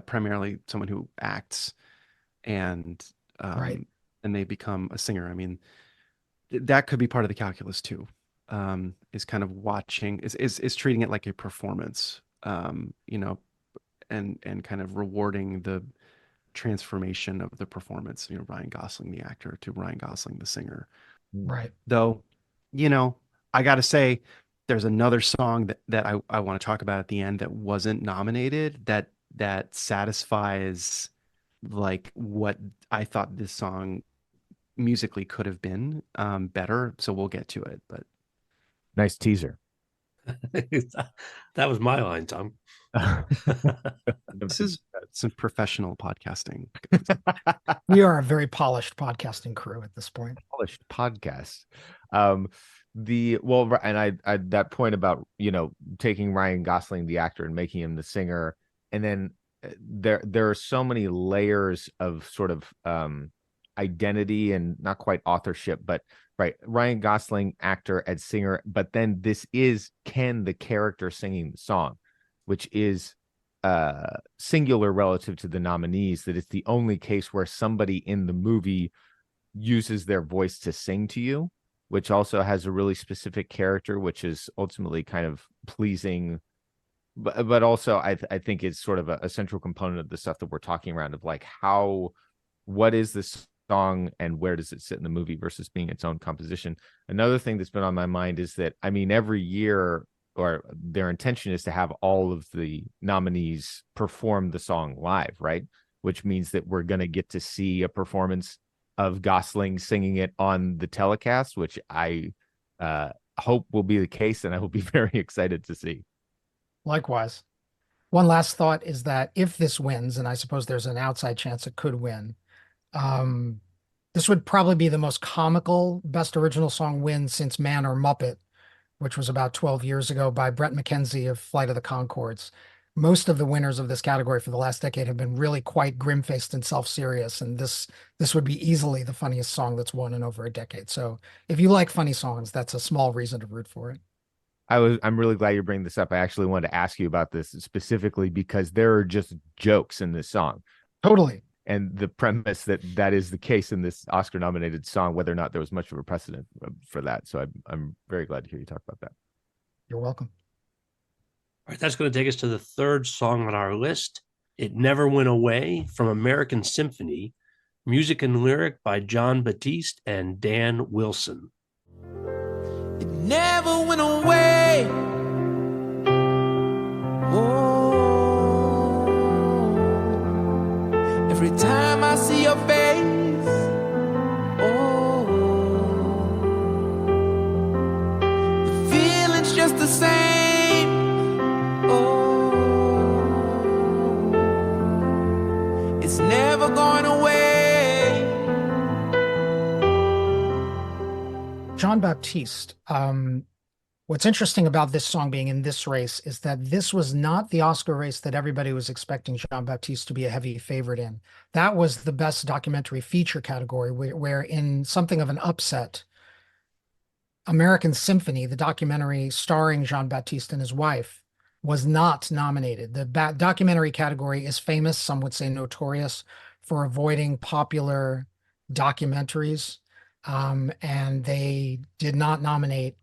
primarily someone who acts and Right. and they become a singer. I mean, that could be part of the calculus too. Is kind of watching, is treating it like a performance, you know, and kind of rewarding the transformation of the performance, you know, Ryan Gosling, the actor, to Ryan Gosling, the singer. Right. Though, you know, I got to say, there's another song that I want to talk about at the end that wasn't nominated that satisfies like what I thought this song musically could have been better. So we'll get to it, but Nice teaser. That was my line, Tom. this is some professional podcasting. We are a very polished podcasting crew at this point. Polished podcast. And I that point about, you know, taking Ryan Gosling, the actor, and making him the singer, and then there are so many layers of sort of identity and not quite authorship, but right, Ryan Gosling, actor and singer, but then this is Ken, the character, singing the song, which is singular relative to the nominees, that it's the only case where somebody in the movie uses their voice to sing to you, which also has a really specific character, which is ultimately kind of pleasing but also I think it's sort of a central component of the stuff that we're talking around, of like what is this song and where does it sit in the movie versus being its own composition. Another thing that's been on my mind is that, I mean, every year, or their intention is to have all of the nominees perform the song live, right? Which means that we're going to get to see a performance of Gosling singing it on the telecast, which I hope will be the case, and I will be very excited to see. Likewise. One last thought is that if this wins, and I suppose there's an outside chance it could win, this would probably be the most comical Best Original Song win since Man or Muppet, which was about 12 years ago by Brett McKenzie of Flight of the Conchords. Most of the winners of this category for the last decade have been really quite grim-faced and self-serious, and this would be easily the funniest song that's won in over a decade. So if you like funny songs, that's a small reason to root for it. I'm really glad you're bringing this up. I actually wanted to ask you about this specifically because there are just jokes in this song. Totally. And the premise that is the case in this Oscar-nominated song, whether or not there was much of a precedent for that. So I'm very glad to hear you talk about that. You're welcome. All right, that's going to take us to the third song on our list. It Never Went Away from American Symphony, music and lyric by Jon Batiste and Dan Wilson. It never went away. Oh, every time I see your face, oh, the feeling's just the same. Oh, it's never going away. Jon Batiste. What's interesting about this song being in this race is that this was not the Oscar race that everybody was expecting Jon Batiste to be a heavy favorite in. That was the best documentary feature category, where in something of an upset, American Symphony, the documentary starring Jon Batiste and his wife, was not nominated. The documentary category is famous, some would say notorious, for avoiding popular documentaries. And they did not nominate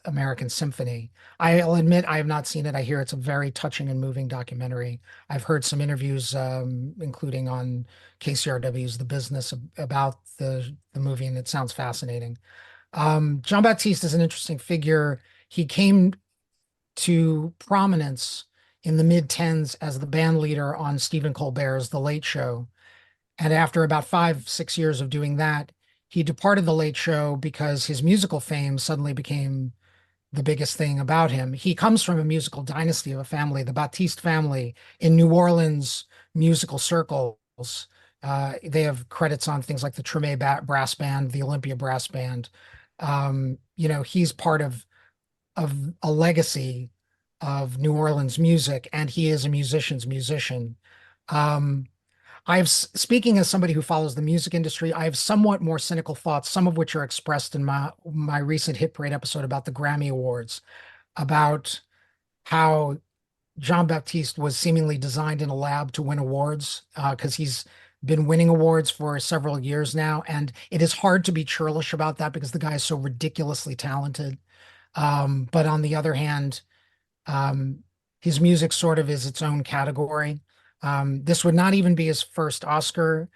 American Symphony. I'll admit I have not seen it. I hear it's a very touching and moving documentary. I've heard some interviews, including on KCRW's The Business, about the movie, and it sounds fascinating. Jon Batiste is an interesting figure. He came to prominence in the mid-10s as the band leader on Stephen Colbert's The Late Show. And after about 5-6 years of doing that, he departed The Late Show because his musical fame suddenly became the biggest thing about him. He comes from a musical dynasty of a family, the Batiste family in New Orleans musical circles. They have credits on things like the Treme Brass Band, the Olympia Brass Band. He's part of a legacy of New Orleans music, and he is a musician's musician. Speaking as somebody who follows the music industry, I have somewhat more cynical thoughts, some of which are expressed in my recent Hit Parade episode about the Grammy Awards, about how Jon Batiste was seemingly designed in a lab to win awards, because he's been winning awards for several years now. And it is hard to be churlish about that because the guy is so ridiculously talented. But on the other hand, his music sort of is its own category. This would not even be his first Oscar.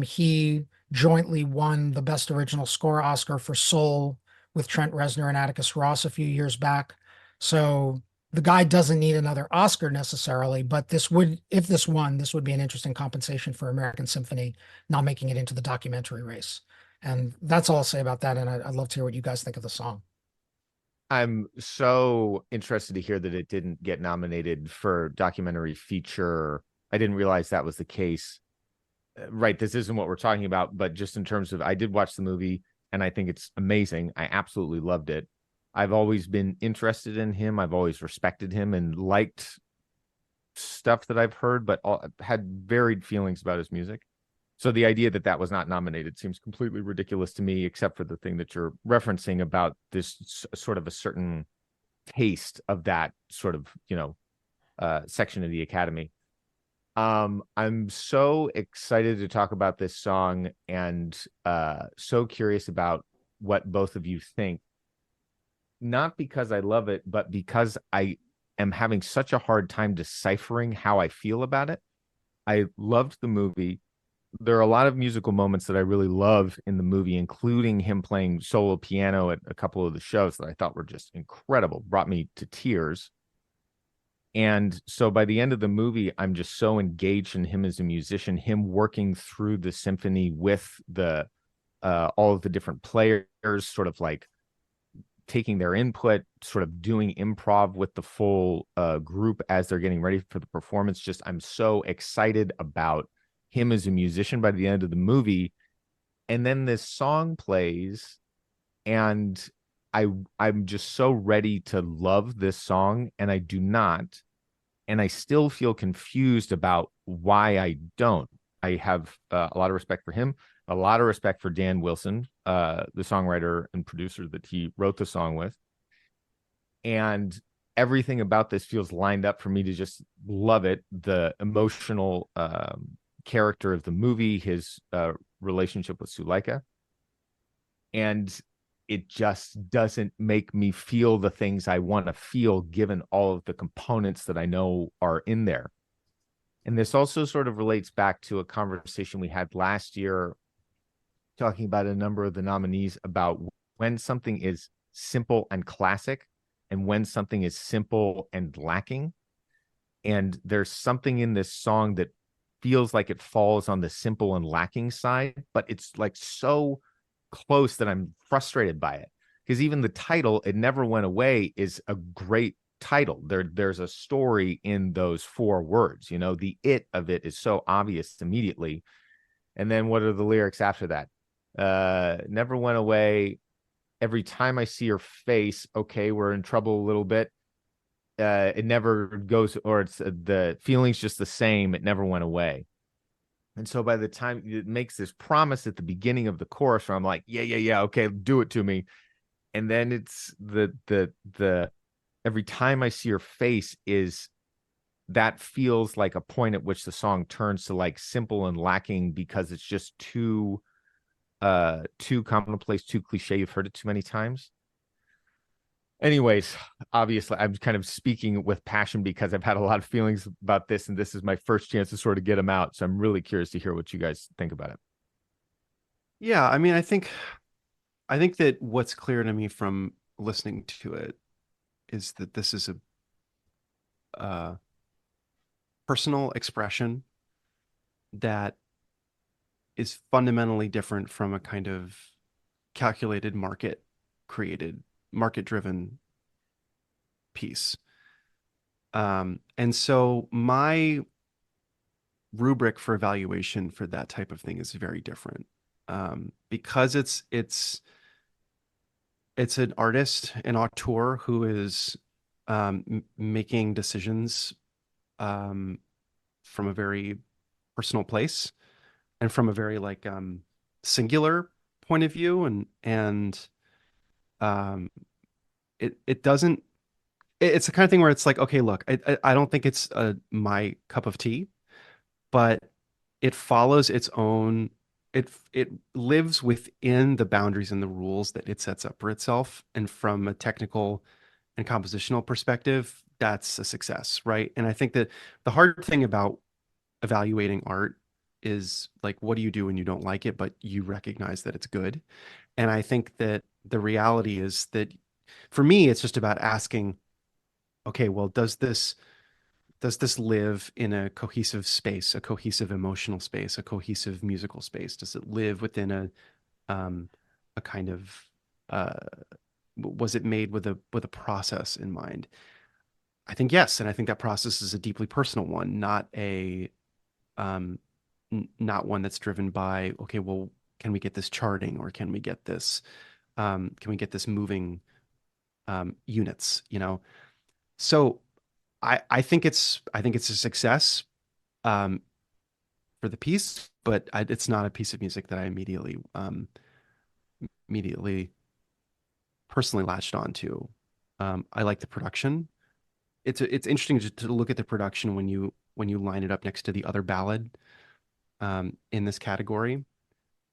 He jointly won the Best Original Score Oscar for Soul with Trent Reznor and Atticus Ross a few years back. So the guy doesn't need another Oscar necessarily, but if this won, this would be an interesting compensation for American Symphony not making it into the documentary race. And that's all I'll say about that. And I'd love to hear what you guys think of the song. I'm so interested to hear that it didn't get nominated for documentary feature. I didn't realize that was the case. Right, this isn't what we're talking about, but just in terms of, I did watch the movie and I think it's amazing. I absolutely loved it. I've always been interested in him. I've always respected him and liked stuff that I've heard, but had varied feelings about his music. So the idea that was not nominated seems completely ridiculous to me, except for the thing that you're referencing about this sort of a certain taste of that sort of, section of the Academy. I'm so excited to talk about this song and so curious about what both of you think. Not because I love it, but because I am having such a hard time deciphering how I feel about it. I loved the movie. There are a lot of musical moments that I really love in the movie, including him playing solo piano at a couple of the shows that I thought were just incredible, brought me to tears. And so by the end of the movie, I'm just so engaged in him as a musician, him working through the symphony with the all of the different players, sort of like taking their input, sort of doing improv with the full group as they're getting ready for the performance. Just I'm so excited about him as a musician by the end of the movie. And then this song plays, and I'm just so ready to love this song, and I do not. And I still feel confused about why I don't. I have a lot of respect for him, a lot of respect for Dan Wilson, the songwriter and producer that he wrote the song with. And everything about this feels lined up for me to just love it. The emotional character of the movie, his relationship with Suleika. And it just doesn't make me feel the things I want to feel given all of the components that I know are in there. And this also sort of relates back to a conversation we had last year talking about a number of the nominees about when something is simple and classic and when something is simple and lacking. And there's something in this song that feels like it falls on the simple and lacking side, but it's like so close that I'm frustrated by it. Because even the title, It Never Went Away, is a great title. There's a story in those 4 words. You know, the it of it is so obvious immediately. And then what are the lyrics after that? Never went away. Every time I see your face, okay, we're in trouble a little bit. It never goes, or it's the feeling's just the same. It never went away. And so by the time it makes this promise at the beginning of the chorus, where I'm like, yeah, okay, do it to me. And then it's the every time I see your face is that feels like a point at which the song turns to like simple and lacking because it's just too commonplace, too cliche. You've heard it too many times. Anyways, obviously, I'm kind of speaking with passion because I've had a lot of feelings about this, and this is my first chance to sort of get them out. So I'm really curious to hear what you guys think about it. Yeah, I mean, I think that what's clear to me from listening to it is that this is a personal expression that is fundamentally different from a kind of calculated market-driven piece. And so my rubric for evaluation for that type of thing is very different. Because it's an artist, an auteur who is making decisions from a very personal place and from a very like singular point of view, and it doesn't. It's the kind of thing where it's like, okay, look, I don't think it's my cup of tea, but it follows its own. It lives within the boundaries and the rules that it sets up for itself, and from a technical and compositional perspective, that's a success, right? And I think that the hard thing about evaluating art is like, what do you do when you don't like it, but you recognize that it's good? And I think that the reality is that for me, it's just about asking, okay, well, does this live in a cohesive space, a cohesive emotional space, a cohesive musical space? Does it live within a kind of was it made with a process in mind? I think yes, and I think that process is a deeply personal one, not not one that's driven by, okay, well, can we get this charting, or can we get this moving units, you know? So I think it's a success for the piece, but it's not a piece of music that I immediately personally latched onto. I like the production. It's interesting to look at the production when you line it up next to the other ballad in this category,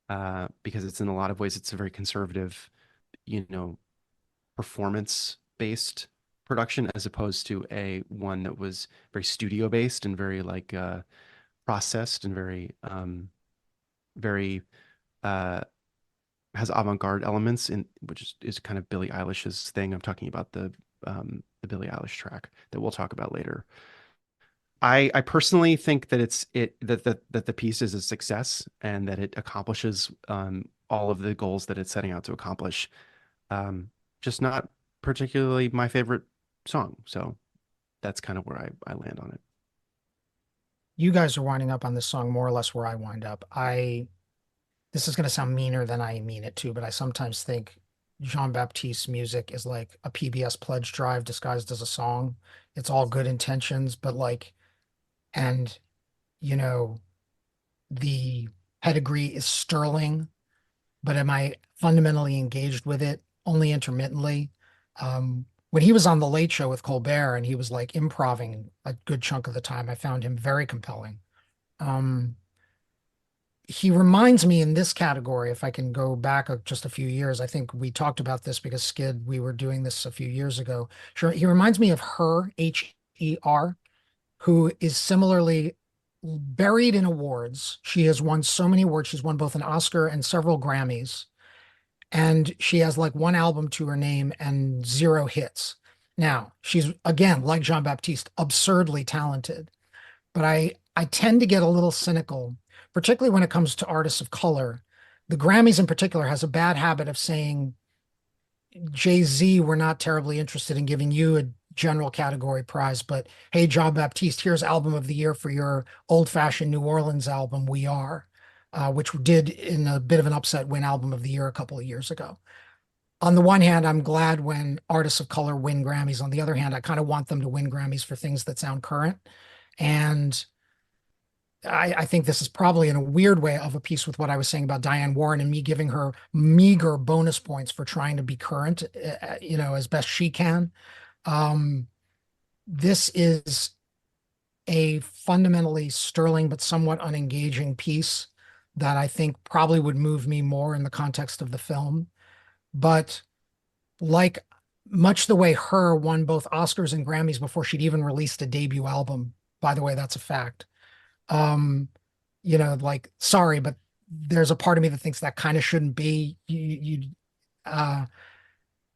because it's in a lot of ways it's a very conservative, you know, performance based production as opposed to a one that was very studio based and very like processed and very has avant-garde elements in, which is kind of Billie Eilish's thing. I'm talking about the Billie Eilish track that we'll talk about later. I personally think that that the piece is a success and that it accomplishes all of the goals that it's setting out to accomplish. Just not particularly my favorite song. So that's kind of where I land on it. You guys are winding up on this song more or less where I wind up. This is going to sound meaner than I mean it to, but I sometimes think Jean-Baptiste's music is like a PBS pledge drive disguised as a song. It's all good intentions, but like, and you know, the pedigree is sterling, but am I fundamentally engaged with it? Only intermittently. When he was on The Late Show with Colbert and he was like improving a good chunk of the time, I found him very compelling. He reminds me in this category, if I can go back just a few years, I think we talked about this because Skid, we were doing this a few years ago. Sure, he reminds me of Her, H-E-R, who is similarly buried in awards. She has won so many awards. She's won both an Oscar and several Grammys. And she has like one album to her name and 0 hits. Now, she's, again, like Jean-Baptiste, absurdly talented. But I tend to get a little cynical, particularly when it comes to artists of color. The Grammys in particular has a bad habit of saying, Jay-Z, we're not terribly interested in giving you a general category prize, but hey, Jean-Baptiste, here's album of the year for your old-fashioned New Orleans album, We Are, which did, in a bit of an upset, win album of the year a couple of years ago. On the one hand, I'm glad when artists of color win Grammys. On the other hand, I kind of want them to win Grammys for things that sound current. And I think this is probably in a weird way of a piece with what I was saying about Diane Warren and me giving her meager bonus points for trying to be current, as best she can. This is a fundamentally sterling but somewhat unengaging piece that I think probably would move me more in the context of the film. But like much the way Her won both Oscars and Grammys before she'd even released a debut album, by the way, that's a fact. Like, sorry, but there's a part of me that thinks that kind of shouldn't be.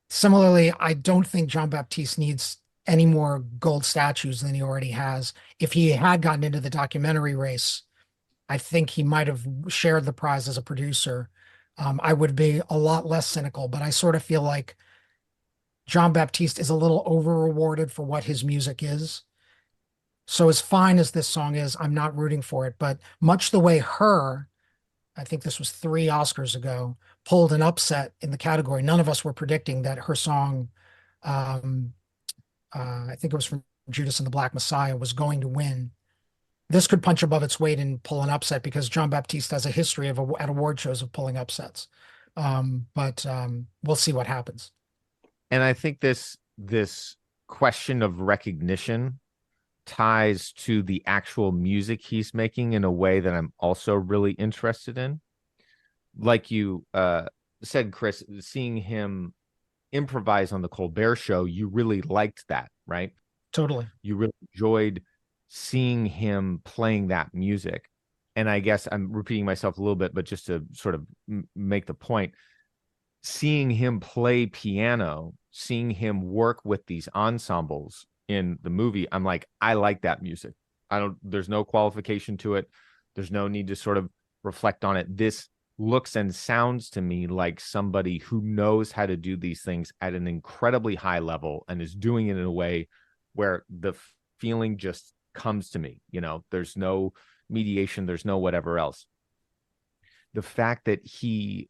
Similarly, I don't think Jean-Baptiste needs any more gold statues than he already has. If he had gotten into the documentary race, I think he might have shared the prize as a producer. I would be a lot less cynical, but I sort of feel like Jean-Baptiste is a little over-rewarded for what his music is. So as fine as this song is, I'm not rooting for it. But much the way Her, I think this was 3 Oscars ago, pulled an upset in the category. None of us were predicting that her song, I think it was from Judas and the Black Messiah, was going to win. This could punch above its weight and pull an upset because Jean-Baptiste has a history of at award shows of pulling upsets. But we'll see what happens. And I think this question of recognition ties to the actual music he's making in a way that I'm also really interested in. Like you said, Chris, seeing him improvise on the Colbert Show, you really liked that, right? Totally. You really enjoyed seeing him playing that music. And I guess I'm repeating myself a little bit, but just to sort of make the point, seeing him play piano, seeing him work with these ensembles in the movie, I'm like, I like that music. There's no qualification to it. There's no need to sort of reflect on it. This looks and sounds to me like somebody who knows how to do these things at an incredibly high level and is doing it in a way where the feeling just comes to me. There's no mediation, there's no whatever else. The fact that he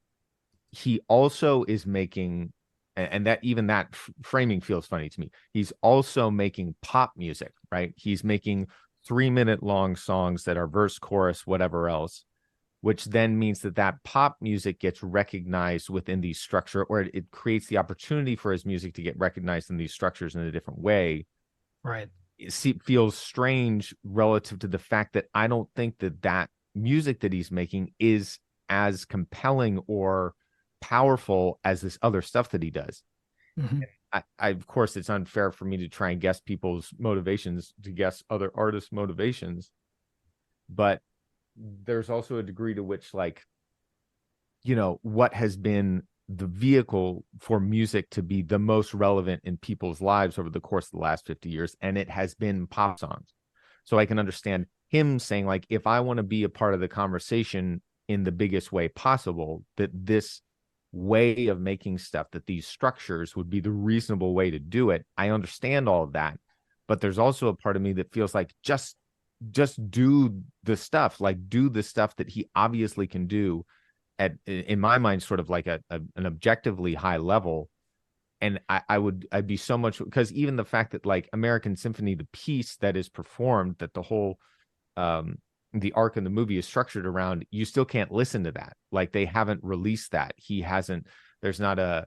also is making, and that even that framing feels funny to me, he's also making pop music, right? He's making 3-minute long songs that are verse, chorus, whatever else, which then means that pop music gets recognized within these structure, or it creates the opportunity for his music to get recognized in these structures in a different way. Right. It feels strange relative to the fact that I don't think that music that he's making is as compelling or powerful as this other stuff that he does. Mm-hmm. of course, it's unfair for me to try and guess people's motivations, to guess other artists' motivations, but there's also a degree to which, like, what has been the vehicle for music to be the most relevant in people's lives over the course of the last 50 years, and it has been pop songs. So I can understand him saying, like, if I want to be a part of the conversation in the biggest way possible, that this way of making stuff, that these structures would be the reasonable way to do it. I understand all of that, but there's also a part of me that feels like just do the stuff, like do the stuff that he obviously can do at, in my mind, sort of like an objectively high level. And I'd be so much, because even the fact that, like, American Symphony, the piece that is performed, that the whole the arc in the movie is structured around, you still can't listen to that. Like, they haven't released that. There's not a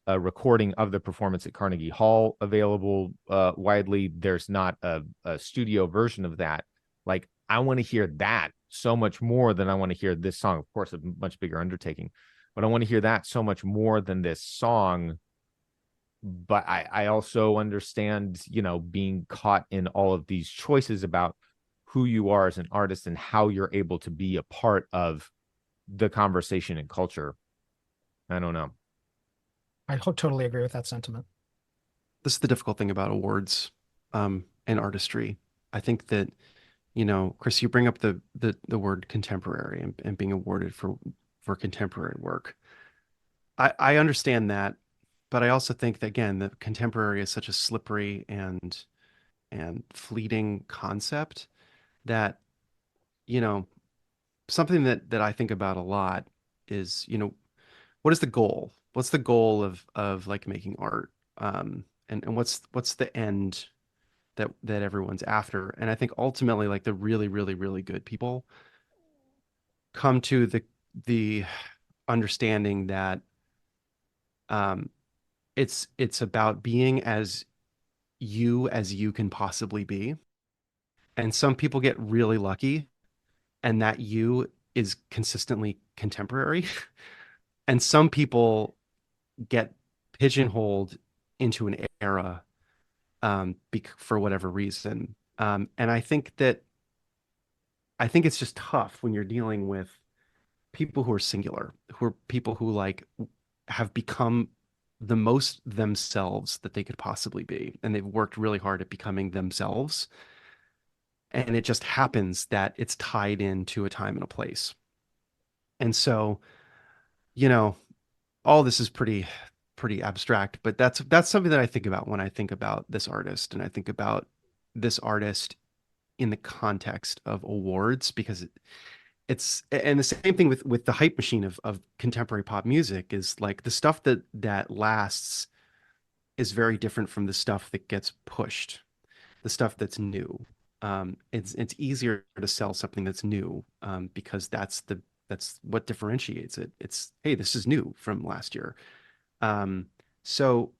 recording of the performance at Carnegie Hall available widely. There's not a studio version of that. Like, I want to hear that so much more than I want to hear this song. Of course, a much bigger undertaking, but I want to hear that so much more than this song. But I also understand, being caught in all of these choices about who you are as an artist and how you're able to be a part of the conversation and culture. I don't know. I totally agree with that sentiment. This is the difficult thing about awards and artistry. I think that, Chris, you bring up the word contemporary and being awarded for contemporary work. I understand that, but I also think that, again, that contemporary is such a slippery and fleeting concept that, something that I think about a lot is, what is the goal? What's the goal of like making art? And what's the end that everyone's after? And I think ultimately, like, the really, really, really good people come to the understanding that it's about being as you can possibly be. And some people get really lucky, and that you is consistently contemporary. And some people get pigeonholed into an era for whatever reason. And I think it's just tough when you're dealing with people who are singular, who are people who, like, have become the most themselves that they could possibly be. And they've worked really hard at becoming themselves. And it just happens that it's tied into a time and a place. And so, all this is pretty abstract, but that's something that I think about when I think about this artist, and I think about this artist in the context of awards, because and the same thing with the hype machine of contemporary pop music is, like, the stuff that lasts is very different from the stuff that gets pushed, the stuff that's new. It's easier to sell something that's new, because that's what differentiates it. It's, hey, this is new from last year. So,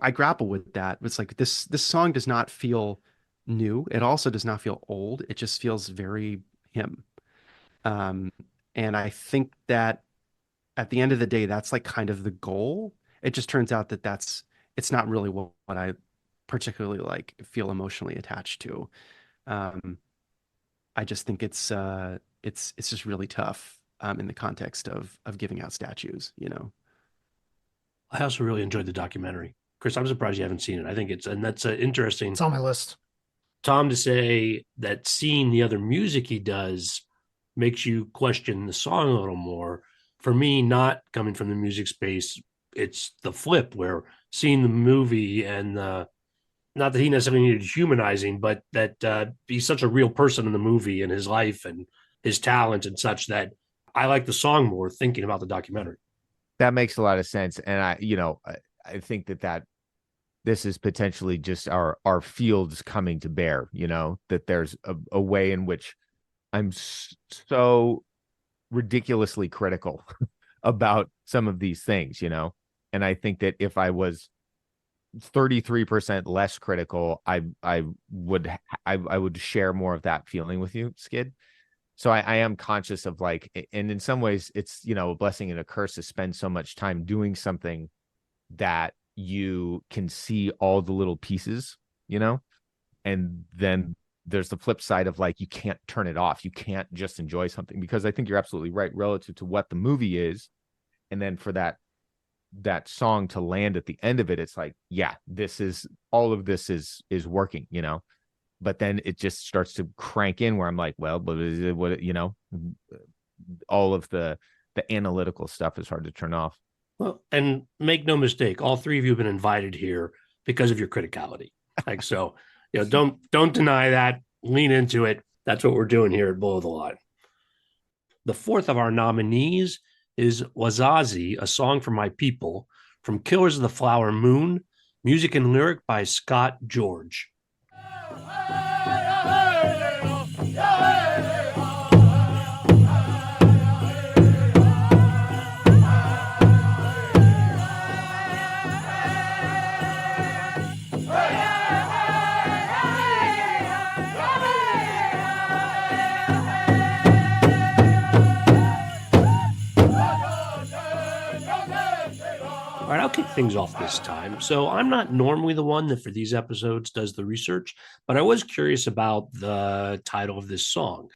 I grapple with that. It's like this song does not feel new. It also does not feel old. It just feels very him. And I think that at the end of the day, that's, like, kind of the goal. It just turns out that it's not really what I particularly, like, feel emotionally attached to. I just think it's just really tough in the context of giving out statues, I also really enjoyed the documentary. Chris, I'm surprised you haven't seen it. I think that's interesting. It's on my list. Tom, to say that seeing the other music he does makes you question the song a little more. For me, not coming from the music space, it's the flip, where seeing the movie and not that he necessarily needed humanizing, but that he's such a real person in the movie and his life and his talent and such, that I like the song more thinking about the documentary. That makes a lot of sense. And I think that this is potentially just our fields coming to bear, that there's a way in which I'm so ridiculously critical about some of these things, and I think that if I was 33% less critical, I would share more of that feeling with you, Skid. So I am conscious of, like, and in some ways it's, a blessing and a curse to spend so much time doing something that you can see all the little pieces, and then there's the flip side of like, you can't turn it off. You can't just enjoy something, because I think you're absolutely right relative to what the movie is. And then for that song to land at the end of it, it's like, yeah, all of this is working, but then it just starts to crank in where I'm like, well, but is it what, all of the analytical stuff is hard to turn off. Well, and make no mistake, all three of you have been invited here because of your criticality. Like, so, don't deny that. Lean into it. That's what we're doing here at Below the Line. The fourth of our nominees is Wahzhazhe, A Song for My People, from Killers of the Flower Moon, music and lyric by Scott George. All right, I'll kick things off this time. So I'm not normally the one that for these episodes does the research, but I was curious about the title of this song.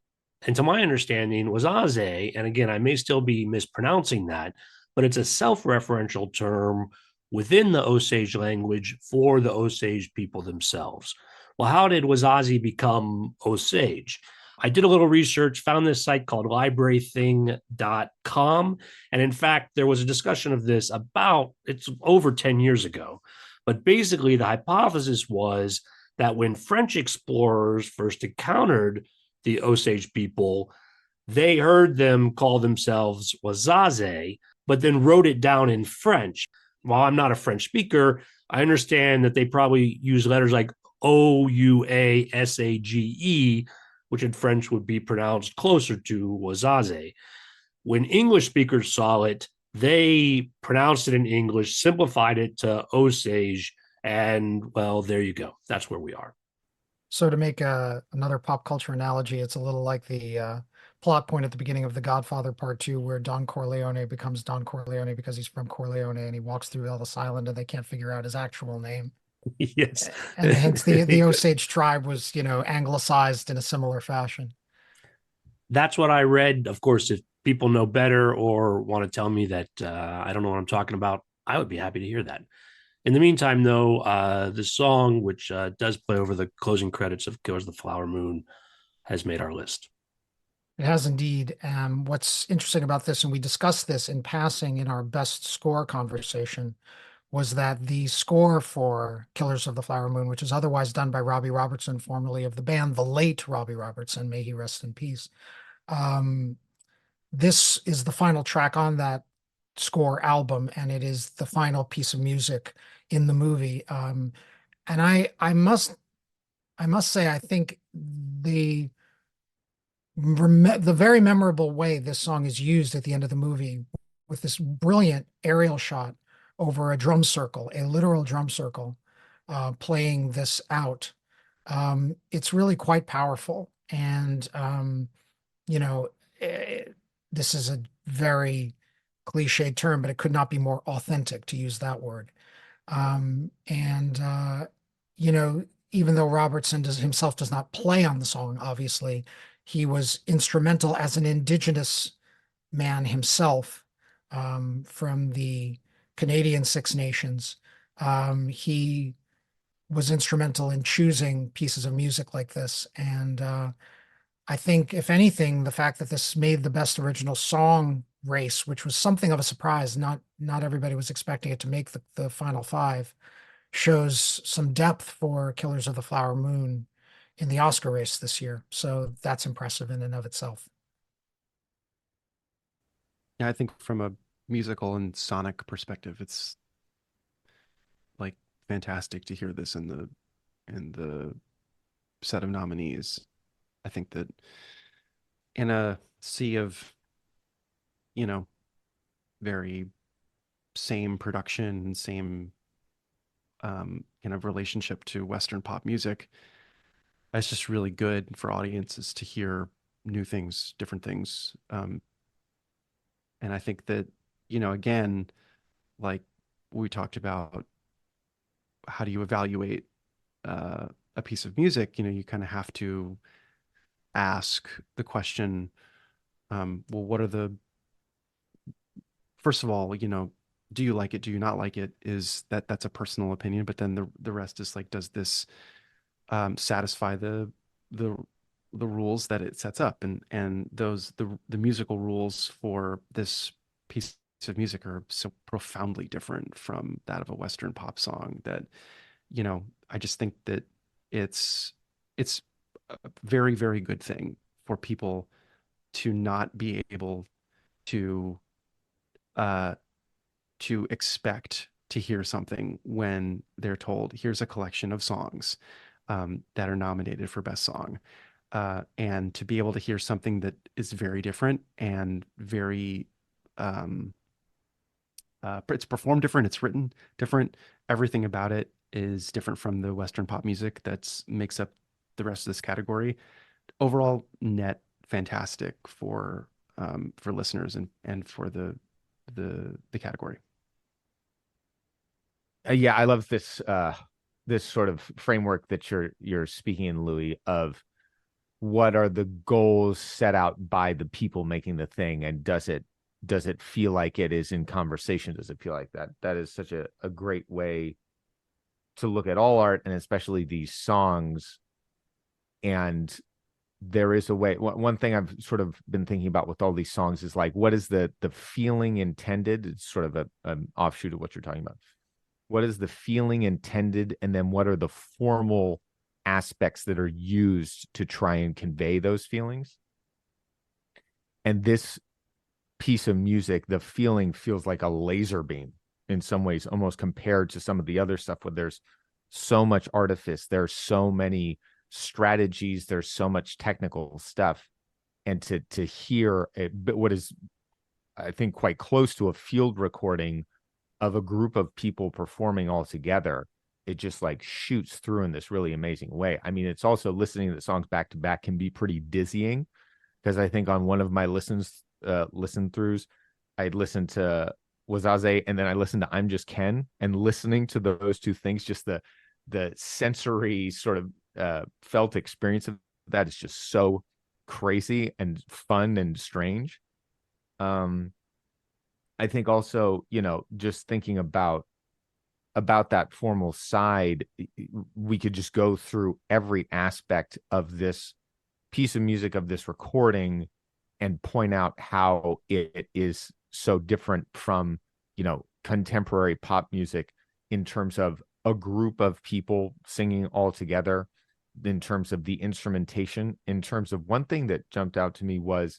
And to my understanding, Wahzhazhe, and again, I may still be mispronouncing that, but it's a self-referential term within the Osage language for the Osage people themselves. Well, how did Wahzhazhe become Osage? I did a little research, found this site called librarything.com. And in fact, there was a discussion of this it's over 10 years ago. But basically, the hypothesis was that when French explorers first encountered the Osage people, they heard them call themselves Wahzhazhe, but then wrote it down in French. While I'm not a French speaker, I understand that they probably use letters like Ouasage, which in French would be pronounced closer to Wahzhazhe. When English speakers saw it, they pronounced it in English, simplified it to Osage, and well, there you go. That's where we are. So to make another pop culture analogy, it's a little like the plot point at the beginning of The Godfather Part 2, where Don Corleone becomes Don Corleone because he's from Corleone and he walks through Ellis Island and they can't figure out his actual name. Yes. And hence the Osage tribe was, anglicized in a similar fashion. That's what I read. Of course, if people know better or want to tell me that I don't know what I'm talking about, I would be happy to hear that. In the meantime, though, the song, which does play over the closing credits of Killers of the Flower Moon, has made our list. It has indeed. What's interesting about this, and we discussed this in passing in our best score conversation, was that the score for Killers of the Flower Moon, which is otherwise done by Robbie Robertson, formerly of the band, the late Robbie Robertson, may he rest in peace. This is the final track on that score album, and it is the final piece of music in the movie. And I must say, I think the very memorable way this song is used at the end of the movie, with this brilliant aerial shot over a drum circle, a literal drum circle, playing this out. It's really quite powerful. And, this is a very cliched term, but it could not be more authentic, to use that word. Even though Robertson himself does not play on the song, obviously, he was instrumental as an indigenous man himself, from the Canadian Six Nations. He was instrumental in choosing pieces of music like this. And I think, if anything, the fact that this made the best original song race, which was something of a surprise, not everybody was expecting it to make the final five, shows some depth for Killers of the Flower Moon in the Oscar race this year. So that's impressive in and of itself. Yeah, I think from a musical and sonic perspective, it's like fantastic to hear this in the set of nominees. I think that in a sea of, very same production and same kind of relationship to Western pop music, it's just really good for audiences to hear new things, different things. And I think that, again, like we talked about how do you evaluate a piece of music? You know, you kind of have to ask the question, well, what are the, first of all, you know, do you like it? Do you not like it? That's a personal opinion, but then the rest is like, does this satisfy the rules that it sets up? And the musical rules for this piece of music are so profoundly different from that of a Western pop song that, you know, I just think that it's a very, very good thing for people to not be able to uh expect to hear something when they're told, here's a collection of songs that are nominated for best song. And to be able to hear something that is very different and very, it's performed different, it's written different. Everything about it is different from the Western pop music that's makes up the rest of this category. Overall, net fantastic for listeners and for the category. Yeah, I love this this sort of framework that you're speaking in, Louis, of what are the goals set out by the people making the thing, and does it feel like it is in conversation? Does it feel like that? That is such a great way to look at all art, and especially these songs. And there is a way, one thing I've sort of been thinking about with all these songs is like, what is the feeling intended? It's sort of an offshoot of what you're talking about. What is the feeling intended? And then what are the formal aspects that are used to try and convey those feelings? And this piece of music, the feeling feels like a laser beam in some ways, almost compared to some of the other stuff where there's so much artifice, there's so many strategies, there's so much technical stuff. And to hear what is, I think, quite close to a field recording of a group of people performing all together, it just like shoots through in this really amazing way. I mean, it's also, listening to the songs back to back can be pretty dizzying, because I think on one of my listen throughs, I'd listened to Wahzhazhe and then I listened to I'm Just Ken, and listening to those two things, just the sensory sort of felt experience of that is just so crazy and fun and strange. I think also, you know, just thinking about that formal side, we could just go through every aspect of this piece of music, of this recording, and point out how it is so different from, you know, contemporary pop music in terms of a group of people singing all together, in terms of the instrumentation, in terms of one thing that jumped out to me was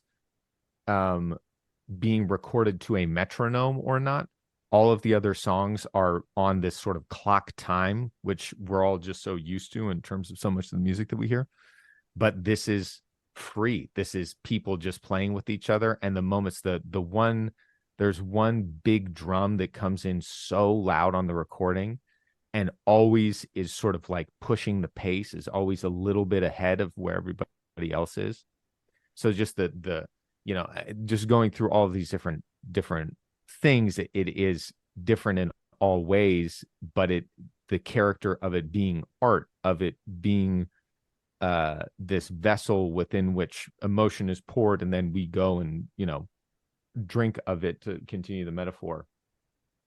being recorded to a metronome or not. All of the other songs are on this sort of clock time, which we're all just so used to in terms of so much of the music that we hear. But this is free. This is people just playing with each other. And the moments, there's one big drum that comes in so loud on the recording and always is sort of like pushing the pace, is always a little bit ahead of where everybody else is. So just the you know, just going through all of these different things, it is different in all ways, but the character of it being art, of it being this vessel within which emotion is poured, and then we go and, you know, drink of it, to continue the metaphor.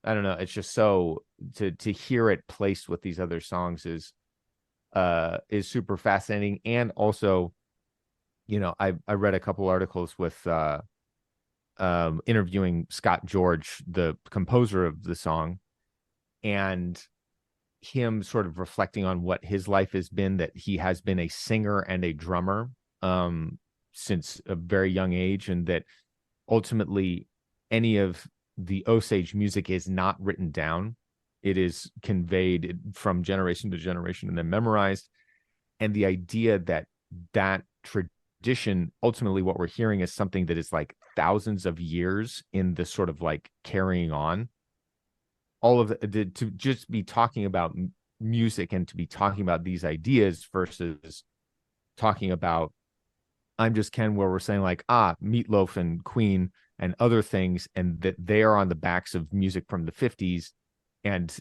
I don't know, it's just so, to hear it placed with these other songs is super fascinating. And also, you know, I read a couple articles with interviewing Scott George, the composer of the song, and him sort of reflecting on what his life has been, that he has been a singer and a drummer since a very young age, and that ultimately any of the Osage music is not written down. It is conveyed from generation to generation and then memorized. And the idea that tradition, ultimately what we're hearing is something that is like thousands of years in this sort of like carrying on. All of it, to just be talking about music and to be talking about these ideas versus talking about I'm Just Ken, where we're saying like, Meatloaf and Queen and other things, and that they are on the backs of music from the 50s, and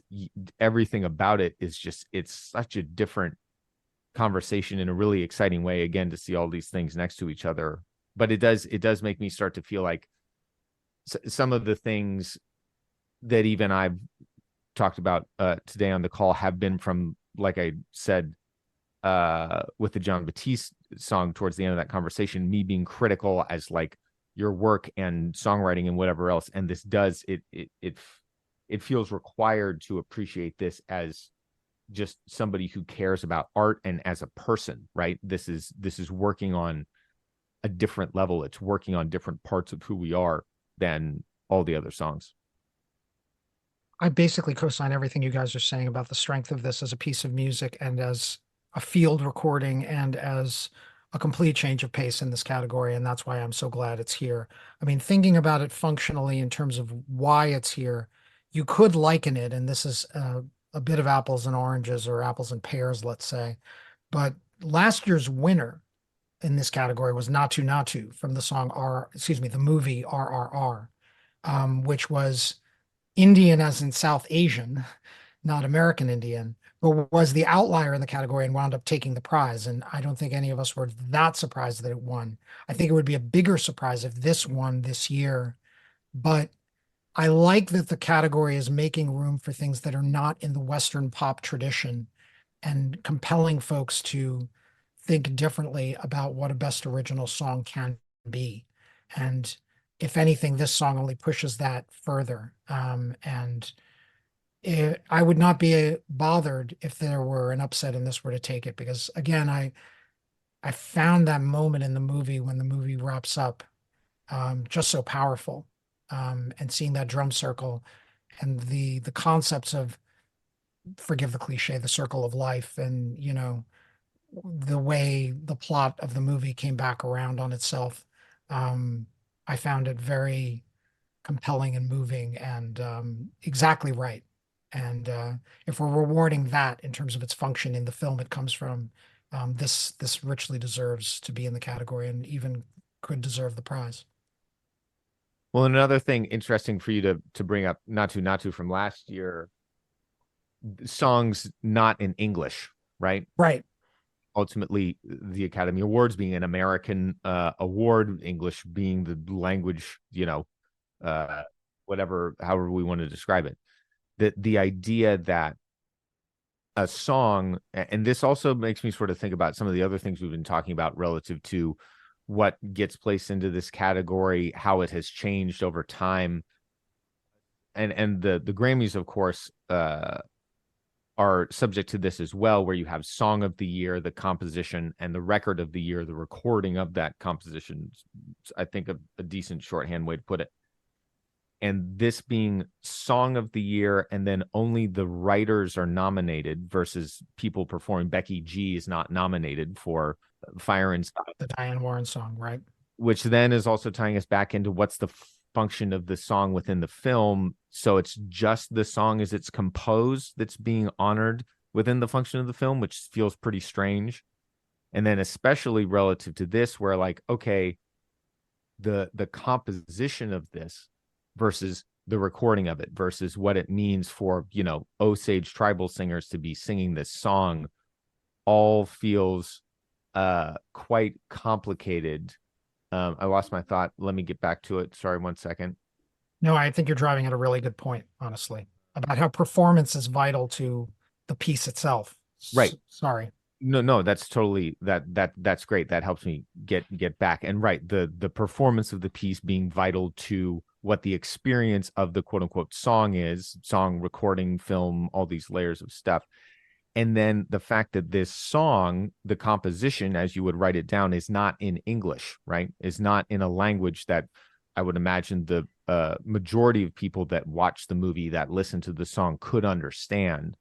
everything about it is just, it's such a different conversation in a really exciting way, again, to see all these things next to each other. But it does make me start to feel like some of the things that even I've talked about today on the call have been from, like I said, with the John Batiste song towards the end of that conversation, me being critical as like your work and songwriting and whatever else. And this does it feels required to appreciate this as just somebody who cares about art and as a person, right? This is working on a different level. It's working on different parts of who we are than all the other songs. I basically co-sign everything you guys are saying about the strength of this as a piece of music and as a field recording and as a complete change of pace in this category. And that's why I'm so glad it's here. I mean, thinking about it functionally in terms of why it's here, you could liken it, and this is a bit of apples and oranges or apples and pears, let's say. But last year's winner in this category was Natu Natu from the movie RRR, which was Indian as in South Asian, not American Indian, but was the outlier in the category and wound up taking the prize. And I don't think any of us were that surprised that it won. I think it would be a bigger surprise if this won this year. But I like that the category is making room for things that are not in the Western pop tradition and compelling folks to think differently about what a best original song can be. And if anything, this song only pushes that further. I would not be bothered if there were an upset and this were to take it, because again, I found that moment in the movie when the movie wraps up just so powerful. And seeing that drum circle and the concepts of, forgive the cliche, the circle of life, and you know, the way the plot of the movie came back around on itself. I found it very compelling and moving and exactly right. And if we're rewarding that in terms of its function in the film it comes from, this richly deserves to be in the category and even could deserve the prize. Well, another thing interesting for you to bring up, Natu Natu from last year, songs not in English, right? Right. Ultimately, the Academy Awards being an American award, English being the language, however we want to describe it. The idea that a song, and this also makes me sort of think about some of the other things we've been talking about relative to what gets placed into this category, how it has changed over time. And the Grammys, of course, are subject to this as well, where you have Song of the Year, the composition, and the Record of the Year, the recording of that composition. I think a decent shorthand way to put it. And this being Song of the Year, and then only the writers are nominated versus people performing. Becky G is not nominated for Fire Inside, The Diane Warren song, right? which then is also tying us back into what's the function of the song within the film. So it's just the song as it's composed that's being honored within the function of the film, which feels pretty strange. And then especially relative to this, where like, okay, the composition of this versus the recording of it versus what it means for, Osage tribal singers to be singing this song, all feels quite complicated. I lost my thought. Let me get back to it. Sorry, 1 second. No, I think you're driving at a really good point, honestly, about how performance is vital to the piece itself. Right. Sorry. No, that's totally that's great. That helps me get back. And right, the performance of the piece being vital to what the experience of the quote unquote song is, song, recording, film, all these layers of stuff. And then the fact that this song, the composition, as you would write it down, is not in English, right? Is not in a language that I would imagine the majority of people that watch the movie, that listen to the song, could understand.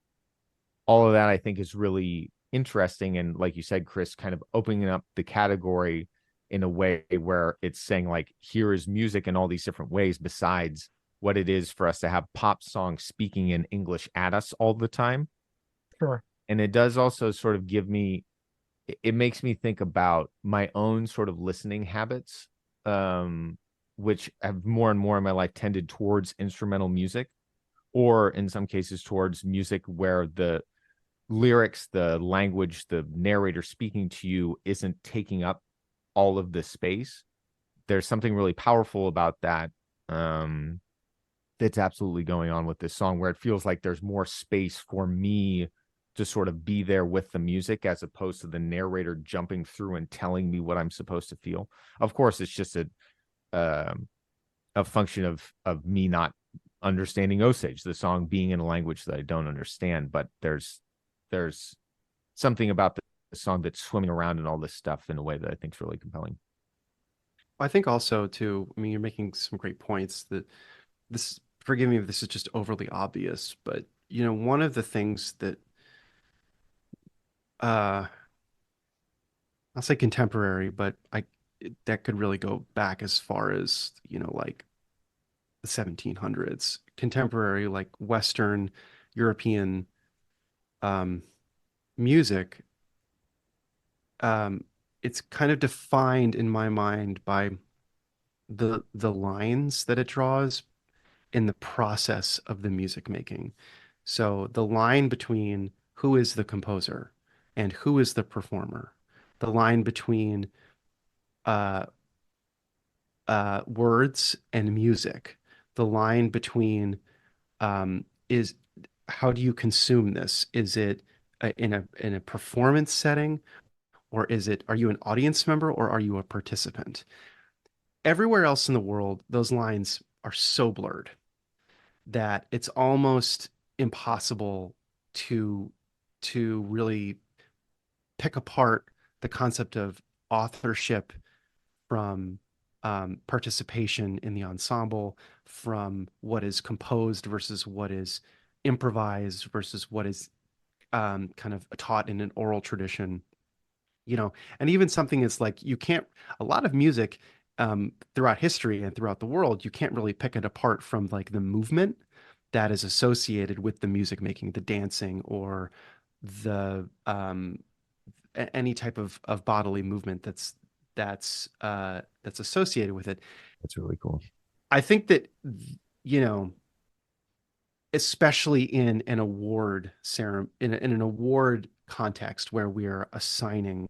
All of that, I think, is really interesting. And like you said, Chris, kind of opening up the category in a way where it's saying, like, here is music in all these different ways besides what it is for us to have pop songs speaking in English at us all the time. Sure. And it does also sort of give me, it makes me think about my own sort of listening habits, which have more and more in my life tended towards instrumental music, or in some cases towards music where the lyrics, the language, the narrator speaking to you isn't taking up all of the space. There's something really powerful about that. That's absolutely going on with this song, where it feels like there's more space for me to sort of be there with the music, as opposed to the narrator jumping through and telling me what I'm supposed to feel. Of course, it's just a function of me not understanding Osage, the song being in a language that I don't understand. But there's something about the song that's swimming around in all this stuff in a way that I think is really compelling. I think also too, I mean, you're making some great points that this, forgive me if this is just overly obvious, but one of the things that I'll say contemporary, but that could really go back as far as, like the 1700s, contemporary, like Western European music. It's kind of defined in my mind by the lines that it draws in the process of the music making. So the line between who is the composer and who is the performer, the line between words and music, the line between is how do you consume this? Is it in a performance setting, or are you an audience member, or are you a participant? Everywhere else in the world, those lines are so blurred that it's almost impossible to really pick apart the concept of authorship from participation in the ensemble, from what is composed versus what is improvised versus what is kind of taught in an oral tradition. And even something is like, a lot of music throughout history and throughout the world, you can't really pick it apart from like the movement that is associated with the music making, the dancing, or the any type of bodily movement that's associated with it. That's really cool. I think that, especially in an award ceremony, in an award context where we are assigning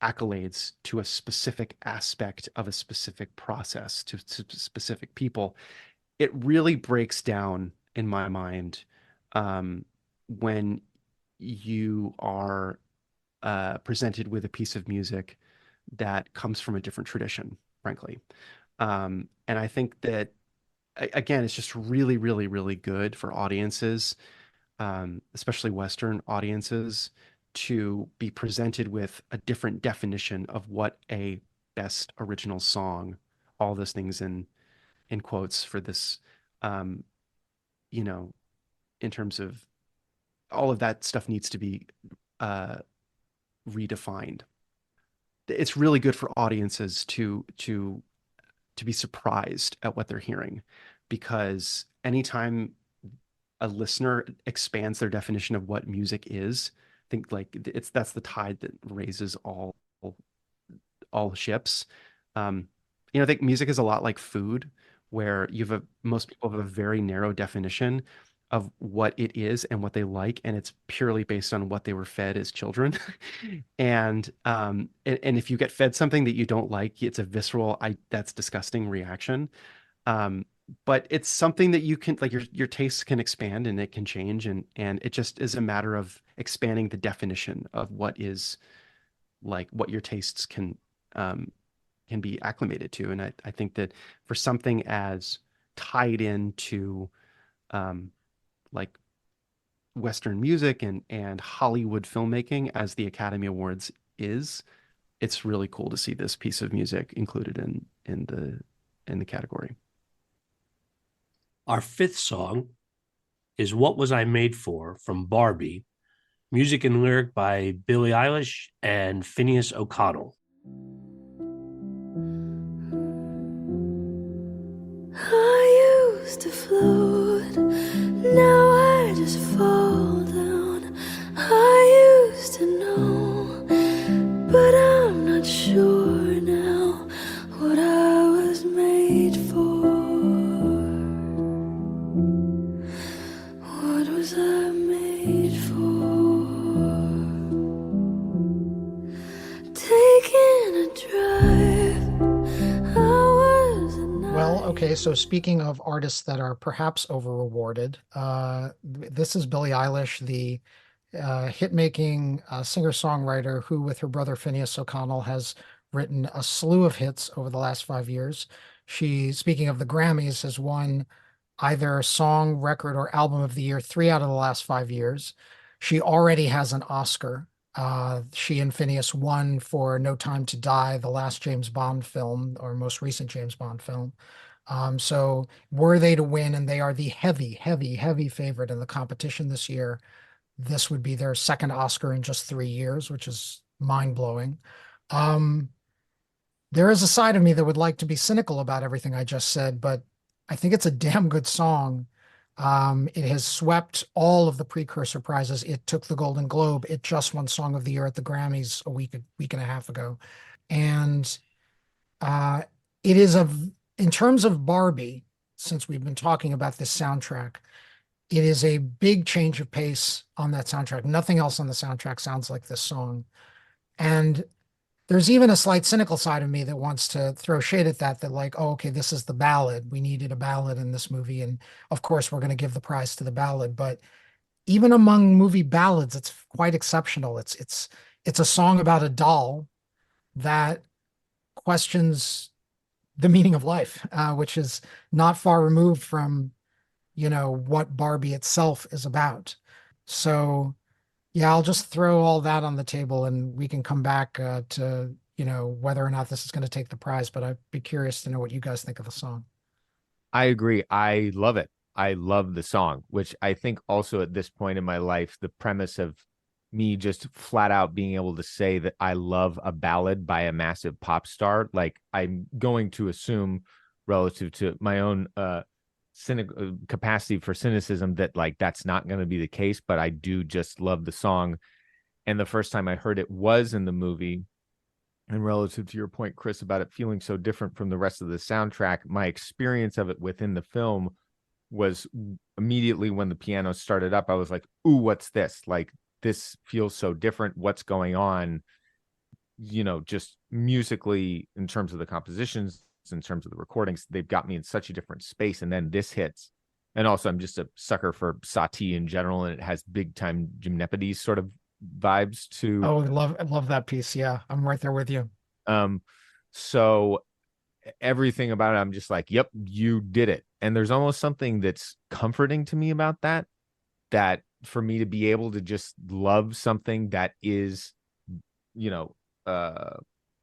accolades to a specific aspect of a specific process to specific people, it really breaks down in my mind when you are presented with a piece of music that comes from a different tradition, frankly. And I think that, again, it's just really, really, really good for audiences, especially Western audiences, to be presented with a different definition of what a best original song, all those things in quotes for this, in terms of all of that stuff needs to be redefined. It's really good for audiences to be surprised at what they're hearing, because anytime a listener expands their definition of what music is, I think like that's the tide that raises all ships. I think music is a lot like food, where most people have a very narrow definition of what it is and what they like, and it's purely based on what they were fed as children. And if you get fed something that you don't like, it's a visceral, that's disgusting reaction. But it's something that you can, like, your tastes can expand and it can change, and it just is a matter of expanding the definition of what is, like, what your tastes can be acclimated to. And I think that for something as tied into like Western music and Hollywood filmmaking as the Academy Awards is, it's really cool to see this piece of music included in the category. Our fifth song is What Was I Made For from Barbie, music and lyric by Billie Eilish and Phineas O'Connell. I used to float, now I just fall down. I used to know, but I'm not sure now what I was made for. Okay, so speaking of artists that are perhaps over rewarded, this is Billie Eilish, the hit-making singer-songwriter who, with her brother Phineas O'Connell, has written a slew of hits over the last 5 years. She, speaking of the Grammys, has won either Song, Record, or Album of the Year 3 out of the last 5 years. She already has an Oscar. She and Phineas won for No Time to Die, the last James Bond film, or most recent James Bond film. So were they to win, and they are the heavy, heavy, heavy favorite in the competition this year, this would be their second Oscar in just 3 years, which is mind-blowing. Um, there is a side of me that would like to be cynical about everything I just said, but I think it's a damn good song. It has swept all of the precursor prizes. It took the Golden Globe. It just won Song of the Year at the Grammys a week and a half ago. And it is in terms of Barbie, since we've been talking about this soundtrack, it is a big change of pace on that soundtrack. Nothing else on the soundtrack sounds like this song. And there's even a slight cynical side of me that wants to throw shade at that like, oh, okay, this is the ballad. We needed a ballad in this movie. And of course, we're going to give the prize to the ballad. But even among movie ballads, it's quite exceptional. It's a song about a doll that questions the meaning of life, which is not far removed from, what Barbie itself is about. So yeah, I'll just throw all that on the table and we can come back to, whether or not this is going to take the prize, but I'd be curious to know what you guys think of the song. I agree. I love it. I love the song, which I think also at this point in my life, the premise of me just flat out being able to say that I love a ballad by a massive pop star, like I'm going to assume relative to my own capacity for cynicism that like that's not going to be the case, but I do just love the song. And the first time I heard it was in the movie. And relative to your point, Chris, about it feeling so different from the rest of the soundtrack, my experience of it within the film was immediately when the piano started up, I was like, ooh, what's this? Like, this feels so different. What's going on? Just musically, in terms of the compositions, in terms of the recordings, they've got me in such a different space. And then this hits. And also, I'm just a sucker for Satie in general, and it has big time Gymnepédies sort of vibes to. Oh, I love that piece. Yeah, I'm right there with you. So everything about it, I'm just like, yep, you did it. And there's almost something that's comforting to me about that for me to be able to just love something that is,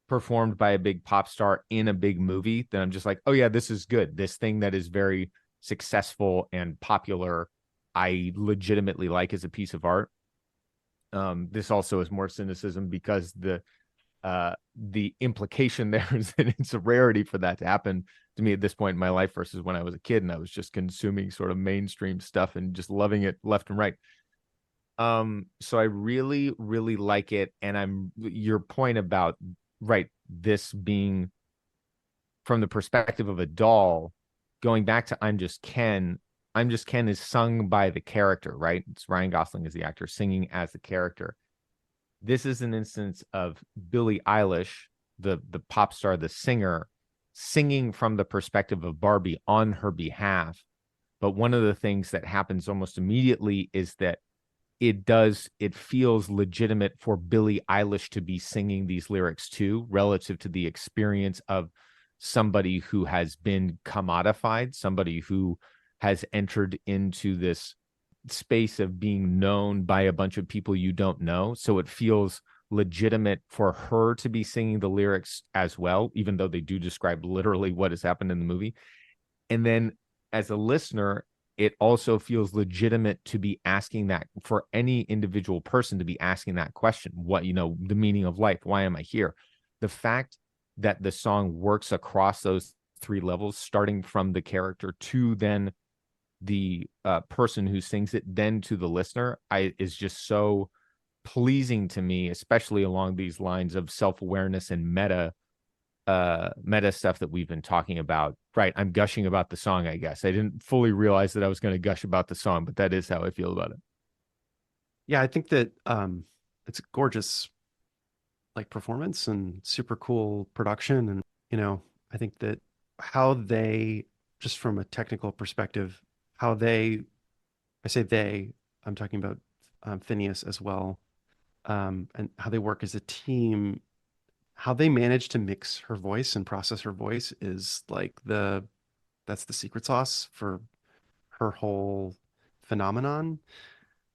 performed by a big pop star in a big movie, then I'm just like, oh yeah, this is good. This thing that is very successful and popular, I legitimately like as a piece of art. This also is more cynicism because the implication there is that it's a rarity for that to happen to me at this point in my life versus when I was a kid and I was just consuming sort of mainstream stuff and just loving it left and right. So I really, really like it. And your point about, right, this being from the perspective of a doll, going back to I'm Just Ken is sung by the character, right? It's Ryan Gosling as the actor singing as the character. This is an instance of Billie Eilish, the pop star, the singer, singing from the perspective of Barbie on her behalf. But one of the things that happens almost immediately is that it feels legitimate for Billie Eilish to be singing these lyrics too, relative to the experience of somebody who has been commodified, somebody who has entered into this space of being known by a bunch of people you don't know. So it feels legitimate for her to be singing the lyrics as well, even though they do describe literally what has happened in the movie. And then as a listener, it also feels legitimate to be asking that, for any individual person to be asking that question. What, the meaning of life? Why am I here? The fact that the song works across those three levels, starting from the character to then the person who sings it, then to the listener, is just so pleasing to me, especially along these lines of self-awareness and meta stuff that we've been talking about. Right, I'm gushing about the song, I guess. I didn't fully realize that I was going to gush about the song, but that is how I feel about it. Yeah, I think that it's a gorgeous performance and super cool production. And I think that how they just from a technical perspective, how they, I say they, I'm talking about Phineas as well, and how they work as a team. How they manage to mix her voice and process her voice is like that's the secret sauce for her whole phenomenon.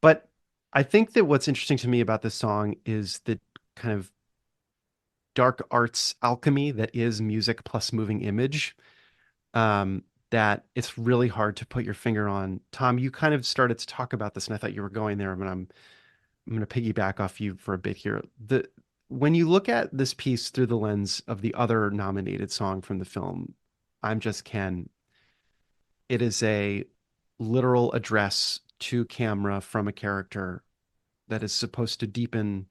But I think that what's interesting to me about this song is the kind of dark arts alchemy that is music plus moving image. That it's really hard to put your finger on. Tom, you kind of started to talk about this, and I thought you were going there, but I'm going to piggyback off you for a bit here. When you look at this piece through the lens of the other nominated song from the film, I'm Just Ken, it is a literal address to camera from a character that is supposed to deepen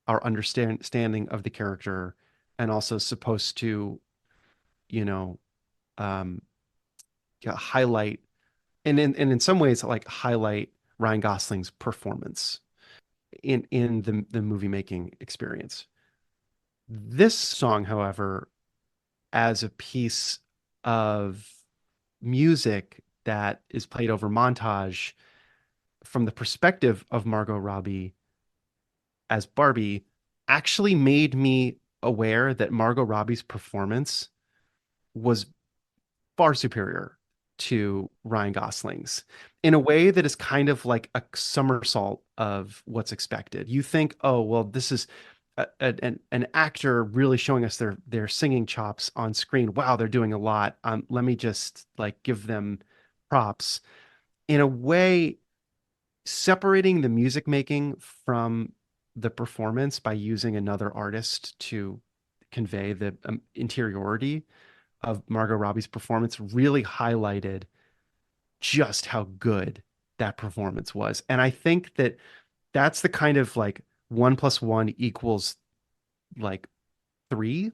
our understanding of the character and also supposed to, you know, um, yeah, highlight and in some ways like highlight Ryan Gosling's performance in the movie making experience. This song, however, as a piece of music that is played over montage from the perspective of Margot Robbie as Barbie, actually made me aware that Margot Robbie's performance was far superior to Ryan Gosling's in a way that is kind of like a somersault of what's expected. You think, oh, well, this is an actor really showing us their singing chops on screen. Wow, they're doing a lot. Let me just like give them props. In a way, separating the music making from the performance by using another artist to convey the interiority of Margot Robbie's performance really highlighted just how good that performance was. And I think that that's the kind of like 1 + 1 = like 3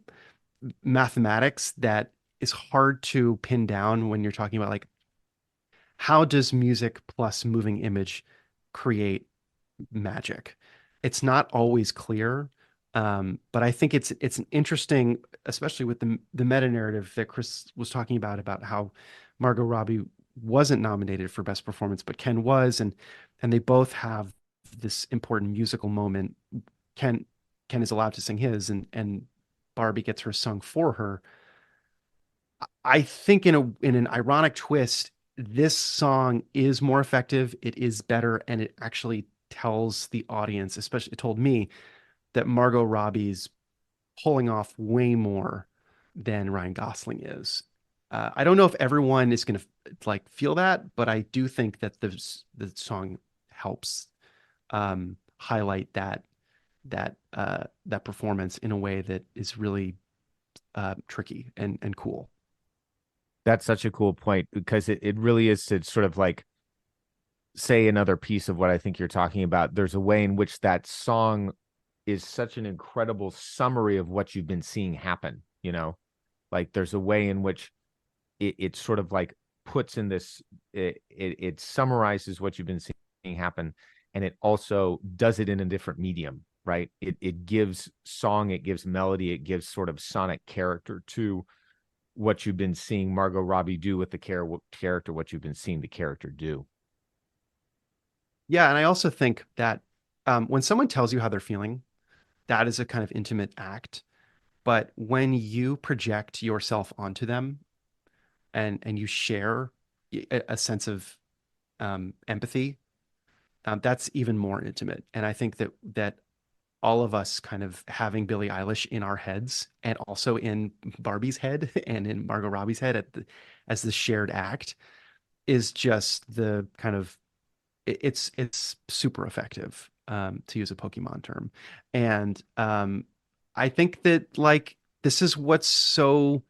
mathematics that is hard to pin down when you're talking about like how does music plus moving image create magic. It's not always clear, but I think it's an interesting, especially with the meta narrative that Chris was talking about how Margot Robbie wasn't nominated for best performance, but Ken was, and they both have this important musical moment. Ken is allowed to sing his, and Barbie gets her sung for her. I think in an ironic twist, this song is more effective. It is better, and it actually tells the audience, especially it told me, that Margot Robbie's pulling off way more than Ryan Gosling is. I don't know if everyone is going to like feel that, but I do think that the song helps highlight that performance in a way that is really tricky and cool. That's such a cool point because it really is to sort of like say another piece of what I think you're talking about. There's a way in which that song is such an incredible summary of what you've been seeing happen, you know? Like there's a way in which it sort of like puts in this, it summarizes what you've been seeing happen, and it also does it in a different medium, right? It gives song, it gives melody, it gives sort of sonic character to what you've been seeing Margot Robbie do with the character, what you've been seeing the character do. Yeah, and I also think that when someone tells you how they're feeling, that is a kind of intimate act. But when you project yourself onto them and you share a sense of empathy, that's even more intimate. And I think that all of us kind of having Billie Eilish in our heads and also in Barbie's head and in Margot Robbie's head as the shared act is just the kind of it's super effective, to use a Pokemon term. And I think that like this is what's so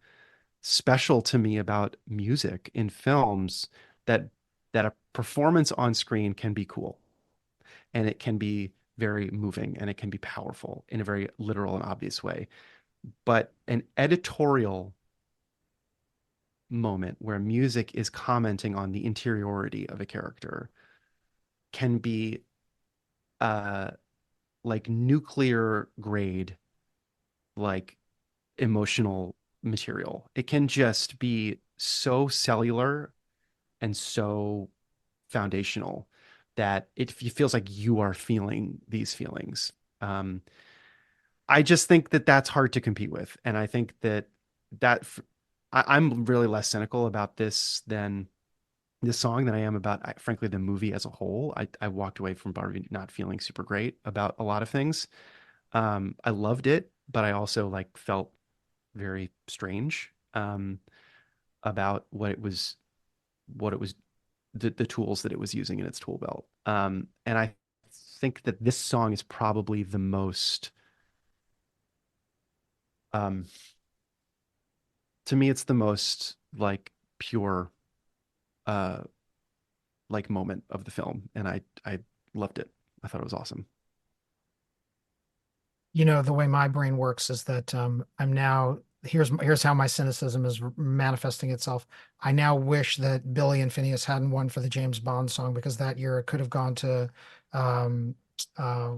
special to me about music in films, that a performance on screen can be cool and it can be very moving and it can be powerful in a very literal and obvious way. But an editorial moment where music is commenting on the interiority of a character can be like nuclear grade, like emotional material. It can just be so cellular and so foundational that it feels like you are feeling these feelings. I just think that that's hard to compete with, and I think I'm really less cynical about this song than I am about, frankly, the movie as a whole. I walked away from Barbie not feeling super great about a lot of things. I loved it, but I also like felt very strange about what it was, the tools that it was using in its tool belt. And I think that this song is probably the most, to me, it's the most like pure, like moment of the film, and I loved it. I thought it was awesome. You know, the way my brain works is that I'm now here's how my cynicism is manifesting itself. I now wish that Billy and Phineas hadn't won for the James Bond song, because that year it could have gone to um, uh,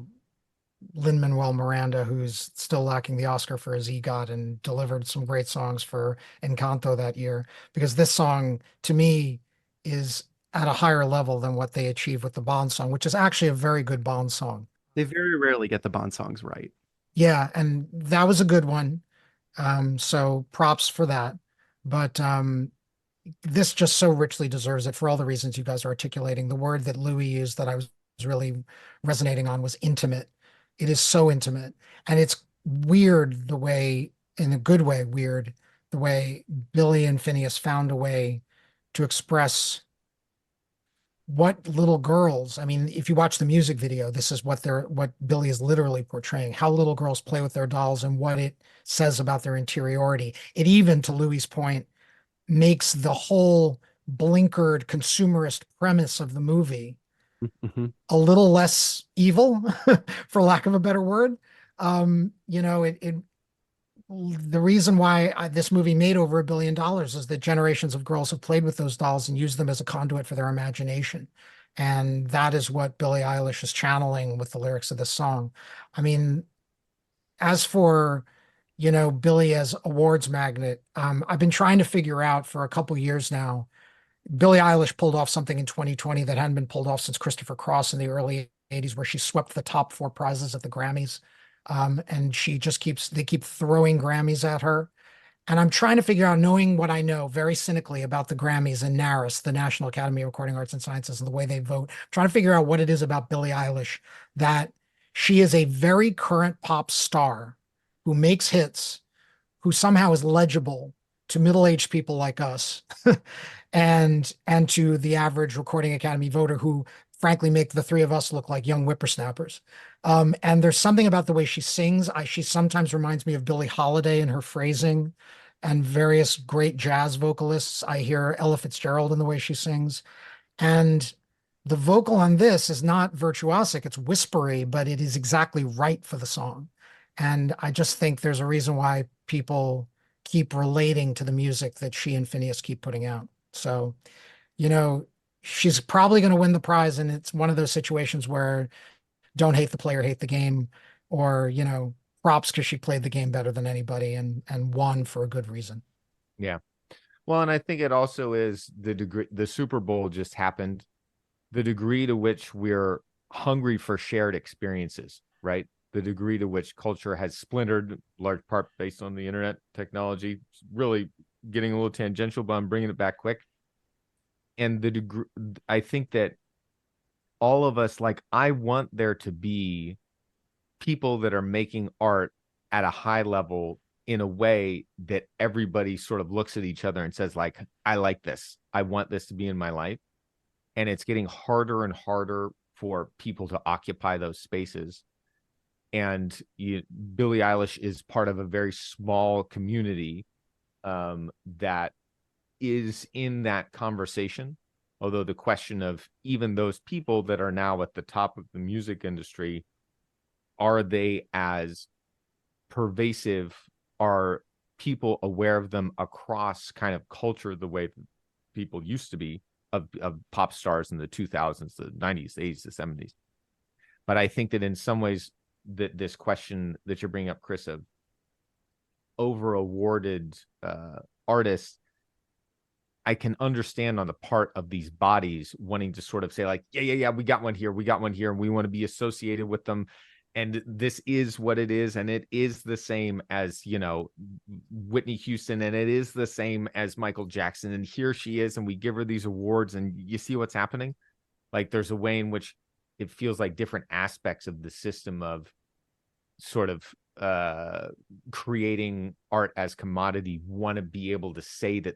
Lin-Manuel Miranda, who's still lacking the Oscar for his EGOT and delivered some great songs for Encanto that year. Because this song, to me, is at a higher level than what they achieved with the Bond song, which is actually a very good Bond song. They very rarely get the Bond songs right. Yeah, and that was a good one. So props for that. But this just so richly deserves it for all the reasons you guys are articulating. The word that Louis used that I was really resonating on was intimate. It is so intimate. And it's weird the way, in a good way, weird, the way Billy and Phineas found a way to express what little girls, I mean, if you watch the music video, this is what Billy is literally portraying, how little girls play with their dolls and what it says about their interiority. It even, to Louis's point, makes the whole blinkered consumerist premise of the movie Mhm. a little less evil, for lack of a better word. You know, the reason why this movie made over $1 billion is that generations of girls have played with those dolls and used them as a conduit for their imagination. And that is what Billie Eilish is channeling with the lyrics of this song. I mean, as for, you know, Billie as awards magnet, I've been trying to figure out for a couple years now. Billie Eilish pulled off something in 2020 that hadn't been pulled off since Christopher Cross in the early 80s, where she swept the top 4 prizes at the Grammys. And they keep throwing Grammys at her. And I'm trying to figure out, knowing what I know very cynically about the Grammys and NARAS, the National Academy of Recording Arts and Sciences, and the way they vote, trying to figure out what it is about Billie Eilish that she is a very current pop star who makes hits, who somehow is legible to middle-aged people like us, and to the average Recording Academy voter, who frankly make the three of us look like young whippersnappers. And there's something about the way she sings. She sometimes reminds me of Billie Holiday in her phrasing, and various great jazz vocalists. I hear Ella Fitzgerald in the way she sings. And the vocal on this is not virtuosic, it's whispery, but it is exactly right for the song. And I just think there's a reason why people keep relating to the music that she and Phineas keep putting out. So, you know, she's probably going to win the prize. And it's one of those situations where don't hate the player, hate the game, or, you know, props because she played the game better than anybody and won for a good reason. Yeah. Well, and I think it also is the Super Bowl just happened, the degree to which we're hungry for shared experiences, right? The degree to which culture has splintered, large part based on the internet technology. It's really getting a little tangential, but I'm bringing it back quick. And the degree, I think that all of us, like, I want there to be people that are making art at a high level in a way that everybody sort of looks at each other and says, like, I like this. I want this to be in my life. And it's getting harder and harder for people to occupy those spaces. And Billie Eilish is part of a very small community that is in that conversation. Although the question of even those people that are now at the top of the music industry, are they as pervasive? Are people aware of them across kind of culture the way people used to be of pop stars in the 2000s, the 90s, the 80s, the 70s? But I think that in some ways, that this question that you're bringing up, Chris, of over awarded artists, I can understand on the part of these bodies wanting to sort of say like, yeah, we got one here, and we want to be associated with them. And this is what it is. And it is the same as, you know, Whitney Houston, and it is the same as Michael Jackson. And here she is, and we give her these awards, and you see what's happening. Like there's a way in which it feels like different aspects of the system of sort of creating art as commodity want to be able to say that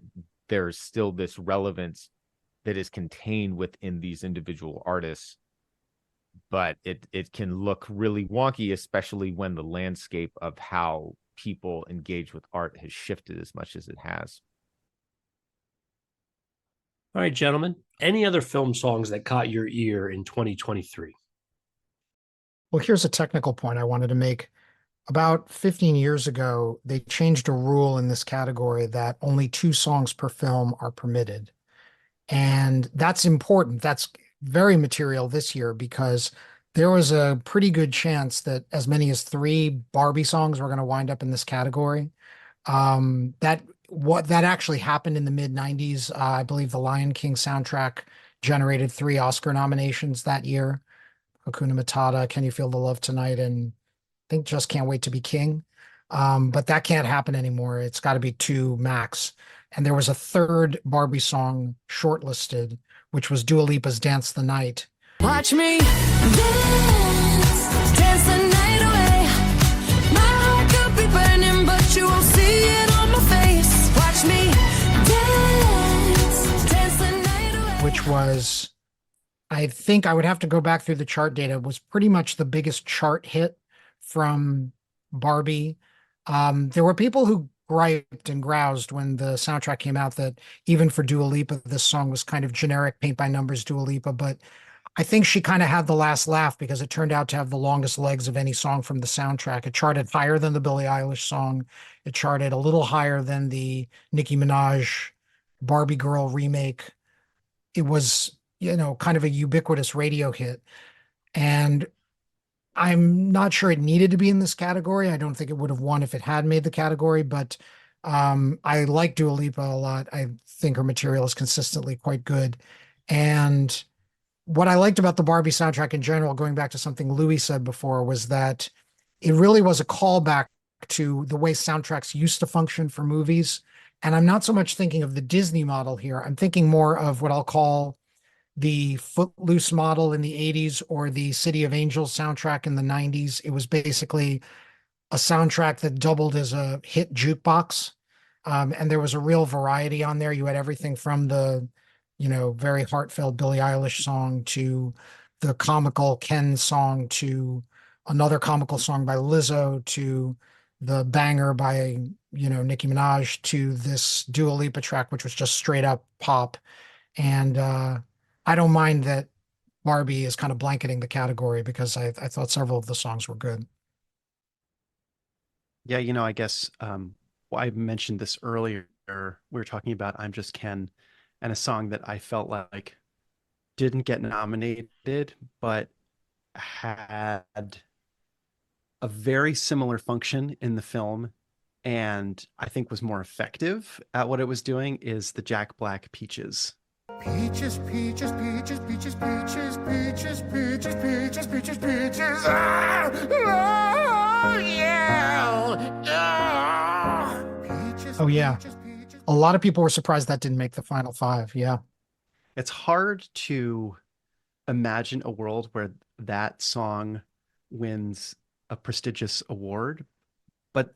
there's still this relevance that is contained within these individual artists. But it can look really wonky, especially when the landscape of how people engage with art has shifted as much as it has. All right, gentlemen. Any other film songs that caught your ear in 2023? Well, here's a technical point I wanted to make. About 15 years ago, they changed a rule in this category that only 2 songs per film are permitted. And that's important. That's very material this year because there was a pretty good chance that as many as 3 Barbie songs were going to wind up in this category. That actually happened in the mid 90s. I believe the Lion King soundtrack generated 3 Oscar nominations that year. Hakuna Matata, Can You Feel the Love Tonight, and I think Just Can't Wait to Be King. But that can't happen anymore. It's got to be 2 max. And there was a 3rd Barbie song shortlisted, which was Dua Lipa's Dance the Night. Watch me dance, dance the night away. My heart could be burning, but you won't see it on my face. Watch me dance, dance the night away. Which was, I think I would have to go back through the chart data, was pretty much the biggest chart hit from Barbie. There were people who griped and groused when the soundtrack came out that even for Dua Lipa, this song was kind of generic paint by numbers Dua Lipa, but I think she kind of had the last laugh because it turned out to have the longest legs of any song from the soundtrack. It charted higher than the Billie Eilish song. It charted a little higher than the Nicki Minaj Barbie Girl remake. It was, you know, kind of a ubiquitous radio hit. And I'm not sure it needed to be in this category. I don't think it would have won if it had made the category, but I like Dua Lipa a lot. I think her material is consistently quite good. And what I liked about the Barbie soundtrack in general, going back to something Louis said before, was that it really was a callback to the way soundtracks used to function for movies. And I'm not so much thinking of the Disney model here. I'm thinking more of what I'll call the Footloose model in the 80s or the City of Angels soundtrack in the 90s. It was basically a soundtrack that doubled as a hit jukebox. And there was a real variety on there. You had everything from the, you know, very heartfelt Billie Eilish song to the comical Ken song to another comical song by Lizzo to the banger by, you know, Nicki Minaj to this Dua Lipa track, which was just straight up pop. And I don't mind that Barbie is kind of blanketing the category because I thought several of the songs were good. Yeah, you know, I guess I mentioned this earlier. We were talking about I'm Just Ken and a song that I felt like didn't get nominated, but had a very similar function in the film and I think was more effective at what it was doing is the Jack Black Peaches. Peaches, peaches, peaches, peaches, peaches, peaches, peaches, peaches, peaches, peaches. Ah! Oh, yeah. Ah! Peaches, Oh, yeah. peaches, peaches. A lot of people were surprised that didn't make the final 5. Yeah. It's hard to imagine a world where that song wins a prestigious award, but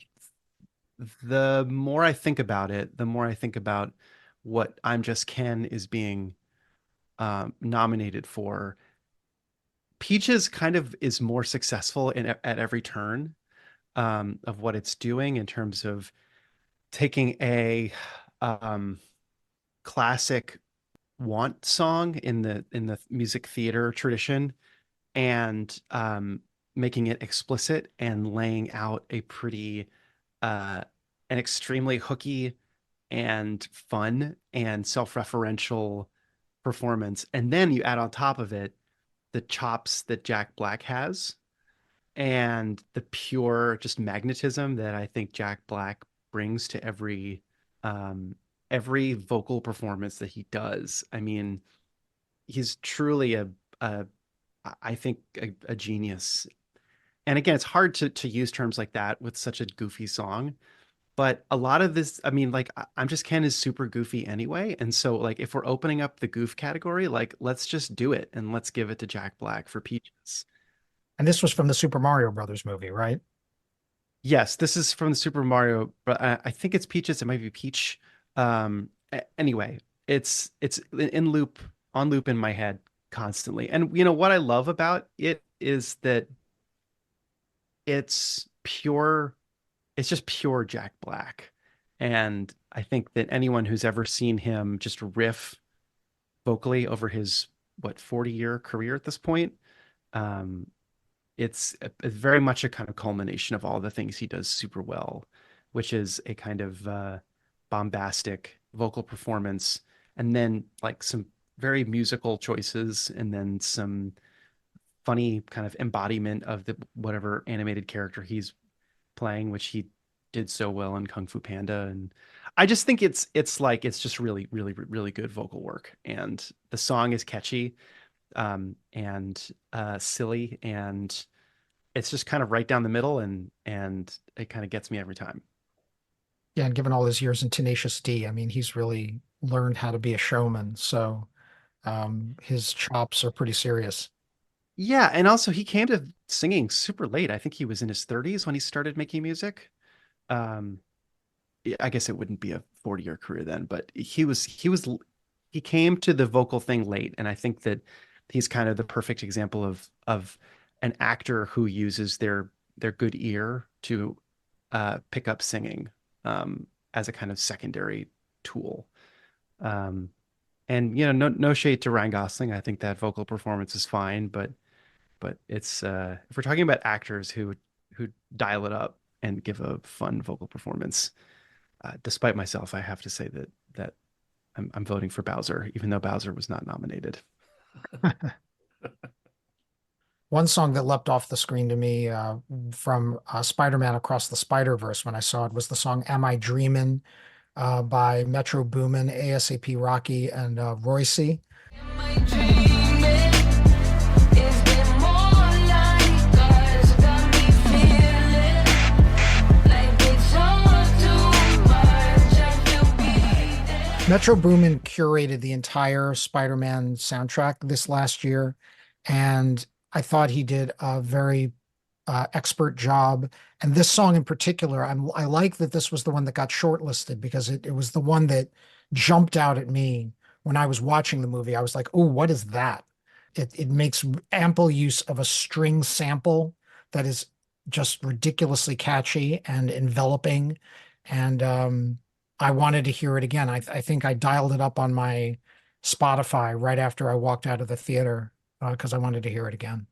the more I think about it, the more I think about what I'm Just Ken is being nominated for. Peaches kind of is more successful at every turn of what it's doing in terms of taking a classic want song in the music theater tradition and making it explicit and laying out a pretty an extremely hooky and fun and self-referential performance. And then you add on top of it the chops that Jack Black has and the pure just magnetism that I think Jack Black brings to every every vocal performance that he does. I mean, he's truly I think a genius. And again, it's hard to use terms like that with such a goofy song. But a lot of this, I mean, like I'm Just Ken is super goofy anyway. And so like if we're opening up the goof category, like let's just do it and let's give it to Jack Black for Peaches. And this was from the Super Mario Brothers movie, right? Yes, this is from the Super Mario, but I think it's Peaches. It might be Peach. Anyway, it's in loop, on loop in my head constantly. And you know what I love about it is that it's pure, it's just pure Jack Black. And I think that anyone who's ever seen him just riff vocally over his 40-year career at this point, it's very much a kind of culmination of all the things he does super well, which is a kind of bombastic vocal performance, and then like some very musical choices, and then some funny kind of embodiment of the whatever animated character he's playing, which he did so well in Kung Fu Panda. And I just think it's just really, really, really good vocal work, and the song is catchy and silly, and it's just kind of right down the middle, and it kind of gets me every time. Yeah, and given all his years in Tenacious D, I mean, he's really learned how to be a showman. So his chops are pretty serious. Yeah, and also he came to singing super late. I think he was in his 30s when he started making music. I guess it wouldn't be a 40-year career then, but he came to the vocal thing late, and I think that he's kind of the perfect example of an actor who uses their good ear to pick up singing as a kind of secondary tool. And you know, no shade to Ryan Gosling. I think that vocal performance is fine, but it's if we're talking about actors who dial it up and give a fun vocal performance, despite myself, I have to say that I'm voting for Bowser, even though Bowser was not nominated. One song that leapt off the screen to me from Spider-Man Across the Spider-Verse when I saw it was the song Am I Dreamin' by Metro Boomin, ASAP Rocky, and Royce. Metro Boomin curated the entire Spider-Man soundtrack this last year, and I thought he did a very expert job. And this song in particular, I like that this was the one that got shortlisted, because it was the one that jumped out at me when I was watching the movie. I was like, oh, what is that? It makes ample use of a string sample that is just ridiculously catchy and enveloping. And I wanted to hear it again. I think I dialed it up on my Spotify right after I walked out of the theater because I wanted to hear it again.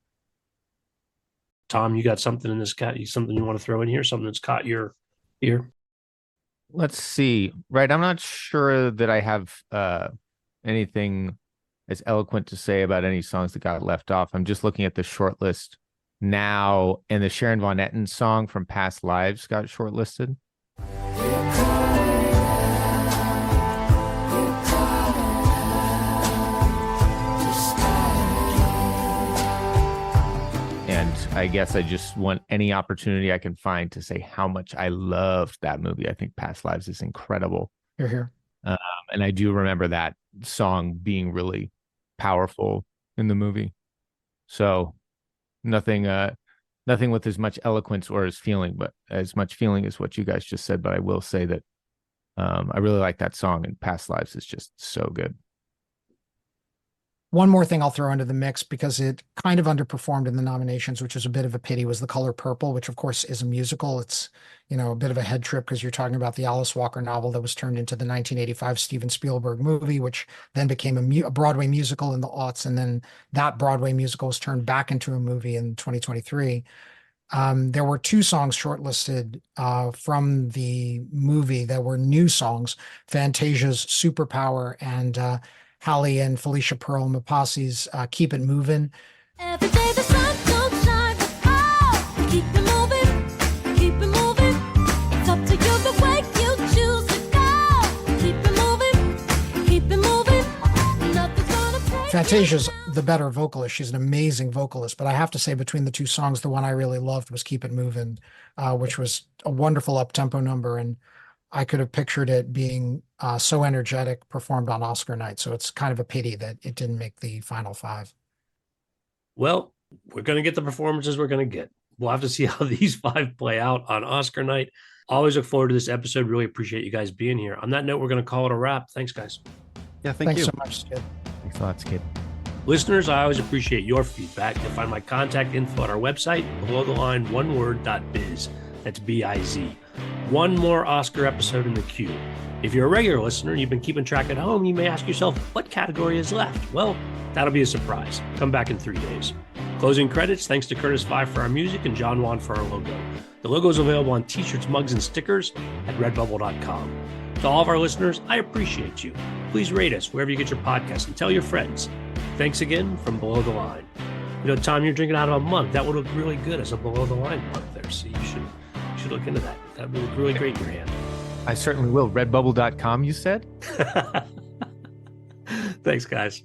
Tom, you got something in this something you want to throw in here? Something that's caught your ear? Let's see. Right. I'm not sure that I have anything as eloquent to say about any songs that got left off. I'm just looking at the short list now, and the Sharon Von Etten song from Past Lives got shortlisted. And I guess I just want any opportunity I can find to say how much I loved that movie. I think Past Lives is incredible. You're here. And I do remember that song being really powerful in the movie. So nothing with as much eloquence or as feeling, but as much feeling as what you guys just said. But I will say that I really like that song, and Past Lives is just so good. One more thing I'll throw into the mix, because it kind of underperformed in the nominations, which is a bit of a pity, was The Color Purple, which of course is a musical. It's, you know, a bit of a head trip because you're talking about the Alice Walker novel that was turned into the 1985 Steven Spielberg movie, which then became a Broadway musical in the aughts. And then that Broadway musical was turned back into a movie in 2023. There were two songs shortlisted from the movie that were new songs: Fantasia's Superpower and Halle and Felicia Pearl Mapasi's Keep It Movin'. Every day the sun don't shine, but oh, keep it moving, keep it moving. It's up to you the way you choose to go. Keep it moving. Fantasia's the better vocalist. She's an amazing vocalist. But I have to say, between the two songs, the one I really loved was Keep It Moving, which was a wonderful up-tempo number. And I could have pictured it being so energetic performed on Oscar night. So it's kind of a pity that it didn't make the final 5. Well, we're going to get the performances we're going to get. We'll have to see how these 5 play out on Oscar night. Always look forward to this episode. Really appreciate you guys being here. On that note, we're going to call it a wrap. Thanks, guys. Yeah, Thanks you. so much, Skid. Thanks a lot, Skid. Listeners, I always appreciate your feedback. You'll find my contact info at our website, belowtheline.biz. That's B-I-Z. One more Oscar episode in the queue. If you're a regular listener and you've been keeping track at home, you may ask yourself, what category is left? Well, that'll be a surprise. Come back in 3 days. Closing credits, thanks to Curtis Five for our music and John Wan for our logo. The logo is available on t-shirts, mugs, and stickers at redbubble.com. To all of our listeners, I appreciate you. Please rate us wherever you get your podcasts and tell your friends. Thanks again from Below the Line. You know, Tom, you're drinking out of a mug. That would look really good as a Below the Line mug there. So you should look into that. That would look really great in your hand. I certainly will. Redbubble.com, you said? Thanks, guys.